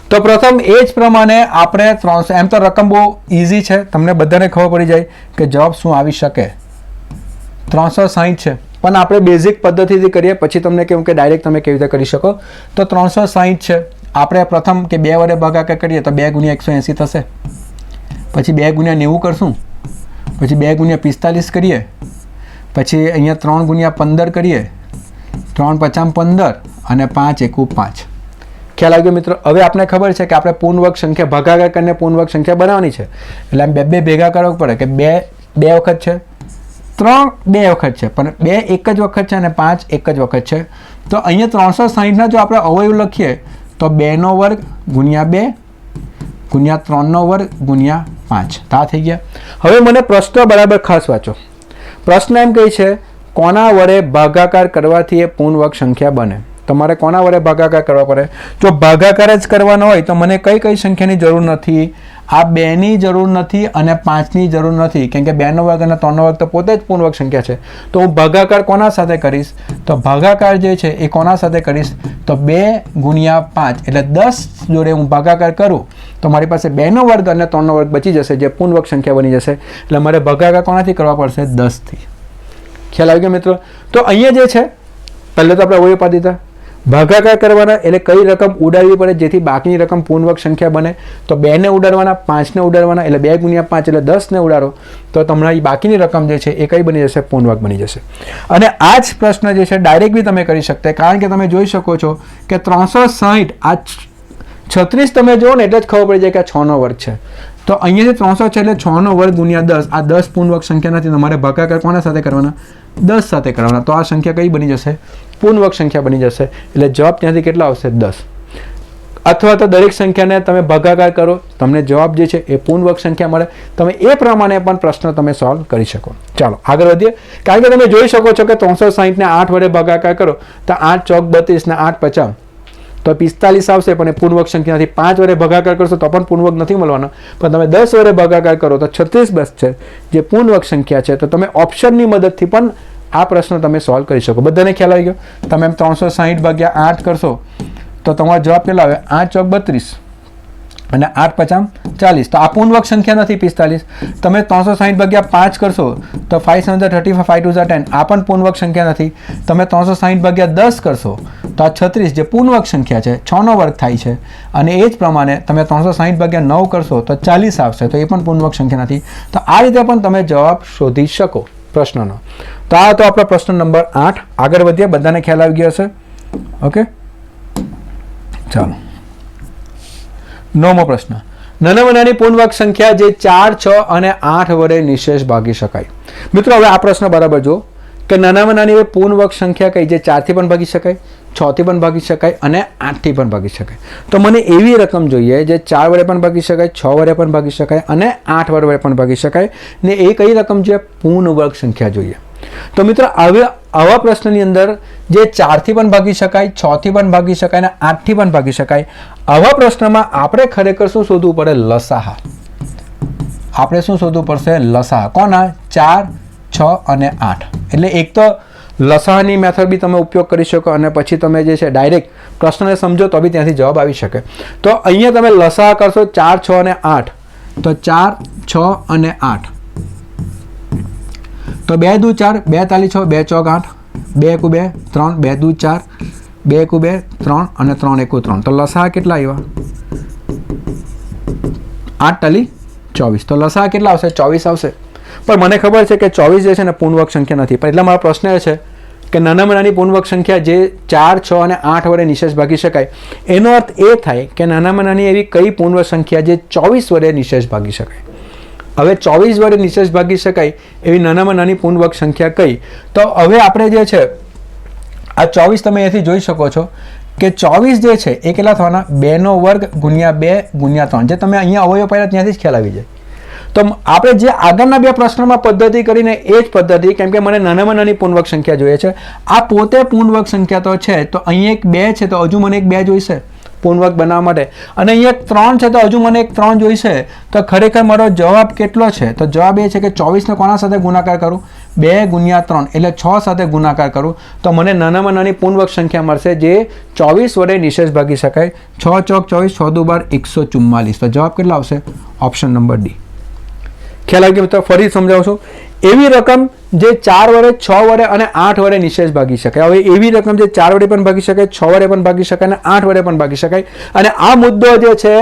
તો પ્રથમ એ જ પ્રમાણે આપણે 300, એમ તો રકમ બહુ ઇઝી છે, તમને બધાને ખબર પડી જાય કે જવાબ શું આવી શકે. 360 છે, પણ આપણે બેઝિક પદ્ધતિથી કરીએ, પછી તમને કહું કે ડાયરેક્ટ તમે કેવી રીતે કરી શકો. તો 360 છે, આપણે પ્રથમ કે 2 વડે ભાગાકાર કરીએ તો 2 ગુણ્યા 180 થશે, પછી 2 ગુણ્યા 90 કરશું, પછી 2 ગુણ્યા 45 કરીએ, પછી અહીંયા 3 ગુણ્યા 15 કરીએ, 3 50 15 અને 5 એકુ 5. ખ્યાલ આવ્યો મિત્રો? હવે આપણે ખબર છે કે આપણે પૂર્ણવર્ગ સંખ્યા ભાગાકાર કરીને પૂર્ણવર્ગ સંખ્યા બનાવવાની છે, એટલે આમ 2 ભેગા કરવું પડે કે 2 વખત છે, 3 2 વખત છે, પણ 2 એક જ વખત છે અને 5 એક જ વખત છે. તો અહીંયા 360ના જો આપણે અવયવ લખીએ તો 2નો વર્ગ ગુણ્યા 2 ગુણ્યા 3નો વર્ગ ગુણ્યા 5. આ થઈ ગયા. હવે મને પ્રશ્ન બરાબર ખાસ વાંચો. પ્રશ્ન એમ કહે છે કોના વડે ભાગાકાર કરવાથી એ પૂર્ણવર્ગ સંખ્યા બને. તમારે કોના વડે ભાગાકાર કરવા પડે? જો ભાગાકાર જ કરવાનો હોય તો મને કઈ સંખ્યાની જરૂર નથી? આ 2ની જરૂર નથી અને 5ની જરૂર નથી, કેમ કે 2નો વર્ગ અને 3નો વર્ગ તો પોતે જ પૂર્ણવર્ગ સંખ્યા છે. તો હું ભાગાકાર કોના સાથે કરીશ? તો ભાગાકાર જે છે એ કોના સાથે કરીશ? તો 2 ગુણ્યા 5 એટલે 10 જોડે હું ભાગાકાર કરું તો મારી પાસે 2નો વર્ગ અને 3નો વર્ગ બચી જશે, જે પૂર્ણવર્ગ સંખ્યા બની જશે. એટલે મારે ભાગાકાર કોનાથી કરવા પડશે? 10થી. ખ્યાલ આવી ગયો મિત્રો? તો અહીંયા જે છે પહેલાં તો આપણે અવયવ પાડી દીધા. ભાગાકાર કરવાના એટલે કઈ રકમ ઉડાડવી પડે જેથી બાકીની રકમ પૂર્ણવર્ગ સંખ્યા બને? તો 2ને ઉડાડવાના, 5ને ઉડાડવાના, એટલે 2 ગુણ્યા 5 એટલે 10ને ઉડાડો તો તમારી બાકીની રકમ જે છે એ કઈ બની જશે? પૂર્ણવર્ગ બની જશે. અને આ જ પ્રશ્ન જે છે ડાયરેક્ટ બી તમે કરી શકતા, કારણ કે તમે જોઈ શકો છો કે 360 આ 36 તમે જુઓ ને એટલે જ ખબર પડી જાય કે આ 6નો વર્ગ છે. તો અહીંયાથી 300 છે એટલે 6નો વર્ગ ગુણ્યા 10, આ 10 પૂર્ણવર્ગ સંખ્યા નથી, તમારે ભાગાકાર કોના સાથે કરવાના? 10 સાથે કરવાના. તો આ સંખ્યા કઈ બની જશે? પૂર્ણવર્ગ સંખ્યા બની જશે. એટલે જવાબ ત્યાંથી કેટલા આવશે? 10. અથવા તો દરેક સંખ્યાને તમે ભાગાકાર કરો, તમને જવાબ જે છે એ પૂર્ણવર્ગ સંખ્યા મળે. તમે એ પ્રમાણે પણ પ્રશ્ન તમે સોલ્વ કરી શકો. ચાલો આગળ વધીએ. કારણ કે તમે જોઈ શકો છો કે 360ને 8 વડે ભાગાકાર કરો તો 8 ચોક 32 ને 8 50 તો 45 આવશે, પણ એ પૂર્ણવર્ગ સંખ્યાથી 5 વડે ભાગાકાર કરશો તો પણ પૂર્ણવર્ગ નથી મળવાનો. પણ તમે 10 વડે ભાગાકાર કરો તો 36 બચશે, જે પૂર્ણવર્ગ સંખ્યા છે. તો તમે ઓપ્શનની મદદથી પણ આ પ્રશ્ન તમે સોલ્વ કરી શકો. બધાને ખ્યાલ આવી ગયો? તમે 360 ભાગ્યા 8 કરશો તો તમારો જવાબ કેટલા આવે? 8 ચોક 32 અને 8 50 40. તો આ પૂર્ણવર્ગ સંખ્યા નથી 45. તમે 360 ભાગ્યા 5 કરશો તો 5 7 35 5 2 10, આ પણ પૂર્ણવર્ગ સંખ્યા નથી. તમે 360 ભાગ્યા 10 કરશો તો આ 36 જે પૂર્ણવર્ગ સંખ્યા છે, 6નો વર્ગ થાય છે. અને એ જ પ્રમાણે તમે 360 ભાગ્યા 9 કરશો તો 40 આવશે, તો એ પણ પૂર્ણવર્ગ સંખ્યા નથી. તો આ રીતે પણ તમે જવાબ શોધી શકો પ્રશ્નનો. તો આ તો આપણો પ્રશ્ન નંબર 8. આગળ વધીએ. બધાને ખ્યાલ આવી ગયો હશે? ઓકે, ચાલો. 9મો પ્રશ્ન. નાનામાં નાની પૂર્ણવર્ગ સંખ્યા જે 4, 6 અને 8 વડે નિશેષ ભાગી શકાય. મિત્રો હવે આ પ્રશ્ન બરાબર જો કે નાનામાં નાની પૂર્ણવર્ગ સંખ્યા કઈ જે 4 થી પણ ભાગી શકાય, 6 થી પણ ભાગી શકાય અને 8 થી પણ ભાગી શકાય. તો મને એવી રકમ જોઈએ જે 4 વડે પણ ભાગી શકાય, 6 વડે પણ ભાગી શકાય અને 8 વડે પણ ભાગી શકાય. ને એ કઈ રકમ છે? પૂર્ણવર્ગ સંખ્યા જોઈએ. તો મિત્રો હવે આવા પ્રશ્નની અંદર જે 4 થી પણ ભાગી શકાય, 6 થી પણ ભાગી શકાય અને 8 થી પણ ભાગી શકાય, આવા પ્રશ્નમાં આપણે ખરેખર શું શોધવું પડે? લસાઅ. આપણે શું શોધવું પડશે? લસાઅ. કોના? 4, 6 અને 8. એટલે એક તો લસાઅની મેથડ બી તમે ઉપયોગ કરી શકો અને પછી તમે જે છે ડાયરેક્ટ પ્રશ્નને સમજો તો બી ત્યાંથી જવાબ આવી શકે. તો અહીંયા તમે લસાઅ કરશો 4, 6 અને 8. તો 4, 6 અને 8 તો 2 દુ 4, 2 તાલી 6, 2 ચોક 8, 2 એકુ 2 3, 2 દુ 4, 2 એકુ 2 3 અને 3 એકુ 3. તો લસાઅ કેટલા આવ્યા? 8 તાલી 24. તો લસાઅ કેટલા આવશે? 24 આવશે. પણ મને ખબર છે કે 24 જે છે ને પૂર્ણવર્ગ સંખ્યા નથી, પણ એટલે મારો પ્રશ્ન એ છે કે નાનામાં નાની પૂર્ણવર્ગ સંખ્યા જે 4, 6 અને 8 વડે નિશેષ ભાગી શકાય, એનો અર્થ એ થાય કે નાનામાં નાની એવી કઈ પૂર્ણવર્ગ સંખ્યા જે 24 વડે નિશેષ ભાગી શકાય. હવે 24 વડે નિશેષ ભાગી શકાય એવી નાનામાં નાની પૂર્ણવર્ગ સંખ્યા કઈ? તો હવે આપણે જે છે આ 24 તમે અહીંથી જોઈ શકો છો કે 24 જે છે એ કેટલા થવાના? 2નો વર્ગ ગુણ્યા 2 ગુણ્યા 3. જે તમે અહીંયા અવયવ પાડ્યા ત્યાંથી જ ખ્યાલ આવી જાય. તો આપણે જે આગળના બે પ્રશ્નોમાં પદ્ધતિ કરીને એ જ પદ્ધતિ, કેમ કે મને નાનામાં નાની પૂર્ણવર્ગ સંખ્યા જોઈએ છે. આ પોતે પૂર્ણવર્ગ સંખ્યા તો છે, તો અહીં એક 2 છે તો હજુ મને એક 2 જોઈશે પૂર્ણવર્ગ બનાવવા માટે, અને અહીંયા એક 3 છે તો હજુ મને એક 3 જોઈશે. તો ખરેખર મારો જવાબ કેટલો છે? તો જવાબ એ છે કે 24ને કોના સાથે ગુણાકાર કરું? 2 ગુણ્યા 3 એટલે 6 સાથે ગુણાકાર કરું તો મને નાનામાં નાની પૂર્ણવર્ગ સંખ્યા મળશે જે 24 વડે નિશેષ ભાગી શકાય. 6 ચોક 24, 6 દુ 12, 144. તો જવાબ કેટલા આવશે? Option number D. ખ્યાલ આવી ગયો મિત્રો? ફરી સમજાવું છું. એવી રકમ જે 4 વડે, 6 વડે અને 8 વડે નિશેષ ભાગી શકાય. હવે એવી રકમ જે 4 વડે પણ ભાગી શકાય, 6 વડે પણ ભાગી શકાય અને 8 વડે પણ ભાગી શકાય. અને આ મુદ્દો જે છે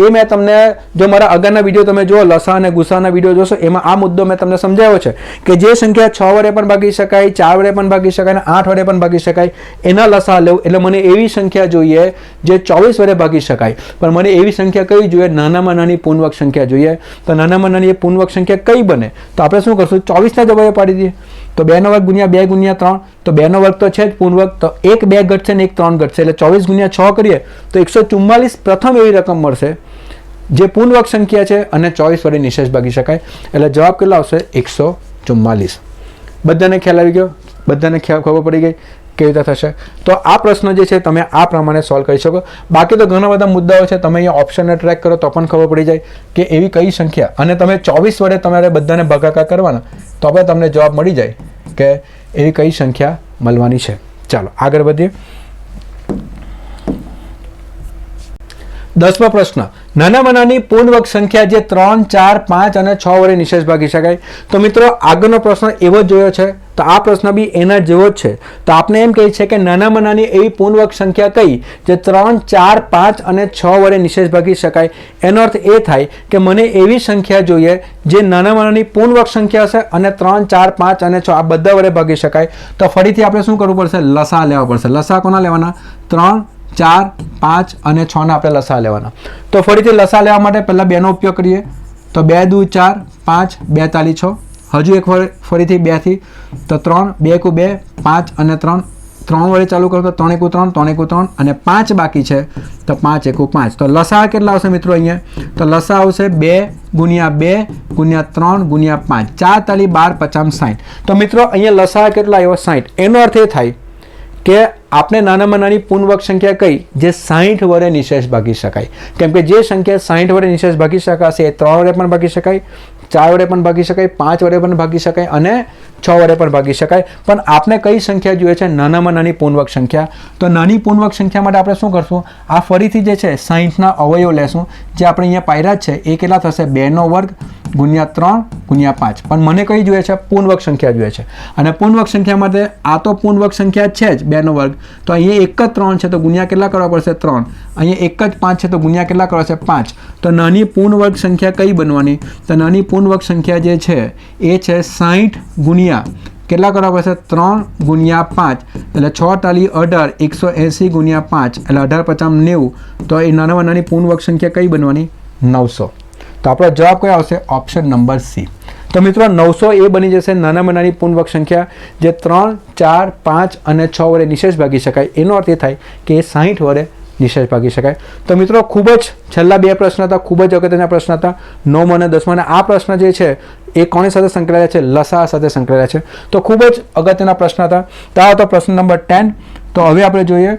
એ મેં તમને, જો મારા આગળના વિડીયો તમે જુઓ, લસા અને ગુસાના વિડીયો જોશો, એમાં આ મુદ્દો મેં તમને સમજાવ્યો છે કે જે સંખ્યા 6 વડે પણ ભાગી શકાય, 4 વડે પણ ભાગી શકાય અને 8 વડે પણ ભાગી શકાય એના લસા લેવું. એટલે મને એવી સંખ્યા જોઈએ જે 24 વડે ભાગી શકાય, પણ મને એવી સંખ્યા કઈ જોઈએ? નાનામાં નાની પૂર્ણવર્ગ સંખ્યા જોઈએ. તો નાનામાં નાની એ પૂર્ણવર્ગ સંખ્યા કઈ બને? તો આપણે શું કરશું? 24 ના જવાબે પાડી દઈએ. તો 2 નો વર્ગ ગુણ્યા 2 ગુણ્યા 3, તો 2 નો વર્ગ તો છે જ પૂર્ણવર્ગ, તો 1 2 ઘટશે ને 1 3 ઘટશે, એટલે 24 ગુણ્યા 6 કરીએ તો 144 પ્રથમ એવી રકમ મળશે જે પૂર્ણવર્ગ સંખ્યા છે અને 24 વડે નિશેષ ભાગી શકાય. એટલે જવાબ કેટલો આવશે? 144. બધાને ખ્યાલ આવી ગયો? બધાને ખબર પડી ગઈ કેવી રીતે થશે? તો આ પ્રશ્ન જે છે તમે આ પ્રમાણે સોલ્વ કરી શકો. બાકી તો ઘણા બધા મુદ્દાઓ છે, તમે અહીંયા ઓપ્શનને ટ્રેક કરો તો પણ ખબર પડી જાય કે એવી કઈ સંખ્યા, અને તમે 24 વડે તમારે બધાને ભાગાકાર કરવાના તો પણ તમને જવાબ મળી જાય કે એવી કઈ સંખ્યા મળવાની છે. ચાલો આગળ વધીએ. 10મો પ્રશ્ન. નાનામાં નાની પૂર્ણવર્ગ સંખ્યા જે 3, 4, 5 અને 6 વડે નિશેષ ભાગી શકાય. તો મિત્રો આગળનો પ્રશ્ન એવો જ જોયો છે, તો આ પ્રશ્ન બી એના જેવો જ છે. તો આપણે એમ કહીએ છીએ કે નાનામાં નાની એવી પૂર્ણવર્ગ સંખ્યા કઈ જે 3, 4, 5 અને 6 વડે નિશેષ ભાગી શકાય. એનો અર્થ એ થાય કે મને એવી સંખ્યા જોઈએ જે નાનામાં નાની પૂર્ણવર્ગ સંખ્યા હશે અને 3, 4, 5 અને 6 આ બધા વડે ભાગી શકાય. તો ફરીથી આપણે શું કરવું પડશે? લસા લેવા પડશે. લસા કોના લેવાના? 3, 4, 5 અને 6 ના આપણે લસા લેવાના. તો ફરીથી લસા લેવા માટે પહેલાં 2 નો ઉપયોગ કરીએ. તો 2 દુ 4, 5, 2 તાલી 6. હજુ એક ફરીથી 2 થી, તો 3, 2 એકુ 2, 5 અને 3, 3 વડે ચાલુ કરો તો 3 એકુ 3, 3 એકુ 3 અને 5 બાકી છે તો 5 એકુ 5. તો લસા કેટલા આવશે મિત્રો અહીંયા? તો લસા આવશે 2 ગુણ્યા 2 ગુણ્યા 3 ગુણ્યા 5, 4 તાલી 12, 50, 60. તો મિત્રો અહીંયા લસા કેટલા આવ્યો? 60. એનો અર્થ એ થાય કે આપણે નાનામાં નાની પૂર્ણવર્ગ સંખ્યા કઈ જે 60 વડે નિશેષ ભાગી શકાય. કેમ કે જે સંખ્યા 60 વડે નિશેષ ભાગી શકાશે એ 3 વડે પણ ભાગી શકાય, 4 વડે પણ ભાગી શકાય, 5 વડે પણ ભાગી શકાય અને 6 વડે પણ ભાગી શકાય. પણ આપણે કઈ સંખ્યા જોઈએ છે? નાનામાં નાની પૂર્ણવર્ગ સંખ્યા. તો નાની પૂર્ણવર્ગ સંખ્યા માટે આપણે શું કરશું? આ ફરીથી જે છે 60ના અવયવ લેશું, જે આપણે અહીંયા પાયરા છે એ કેટલા થશે? 2 નો વર્ગ ગુણ્યા 3 ગુણ્યા 5. પણ મને કઈ જોઈએ છે? પૂર્ણવર્ગ સંખ્યા જોઈએ છે. અને પૂર્ણવર્ગ સંખ્યા માટે આ તો પૂર્ણવર્ગ સંખ્યા છે જ 2 નો વર્ગ, તો અહીંયા એક જ 3 છે તો ગુણ્યા કેટલા કરવા પડશે? 3. અહીંયા એક જ 5 છે તો ગુણ્યા કેટલા કરવા છે? 5. તો નાની પૂર્ણવર્ગ સંખ્યા કઈ બનવાની? તો નાની પૂર્ણવર્ગ સંખ્યા જે છે એ છે 60 ગુણ્યા કેટલા કરવા પડશે? 3 ગુણ્યા 5 એટલે 6 તાલી 18, 180 ગુણ્યા 5 એટલે 18, 50, 90. તો એ નાનામાં નાની પૂર્ણવર્ગ સંખ્યા કઈ બનવાની? 900. તો આપણો જવાબ કયો આવશે? Option number C. તો મિત્રો 900 એ બની જશે નાનામાં નાની પૂર્ણવર્ગ સંખ્યા જે 3, 4, 5 અને 6 વડે નિશેષ ભાગી શકાય. એનો અર્થ એ થાય કે એ 60 વડે નિશેષ ભાગી શકાય. તો મિત્રો ખૂબ જ છેલ્લા 2 પ્રશ્ન હતા, ખૂબ જ અગત્યના પ્રશ્ન હતા, 9મો અને 10મો. અને આ પ્રશ્ન જે છે એ કોની સાથે સંકળાયેલા છે? લસા સાથે સંકળાયેલા છે. તો ખૂબ જ અગત્યના પ્રશ્ન હતા. તો આ હતો પ્રશ્ન નંબર 10. તો હવે આપણે જોઈએ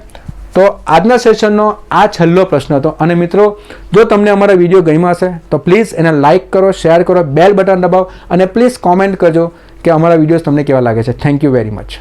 તો આજના સેશનનો આ છેલ્લો પ્રશ્ન હતો. અને મિત્રો જો તમને અમારા વિડીયો ગમ્યા હશે તો પ્લીઝ એને લાઇક કરો, શેર કરો, બેલ બટન દબાવો અને પ્લીઝ કોમેન્ટ કરજો કે અમારા વિડીયોઝ તમને કેવા લાગે છે. Thank you very much.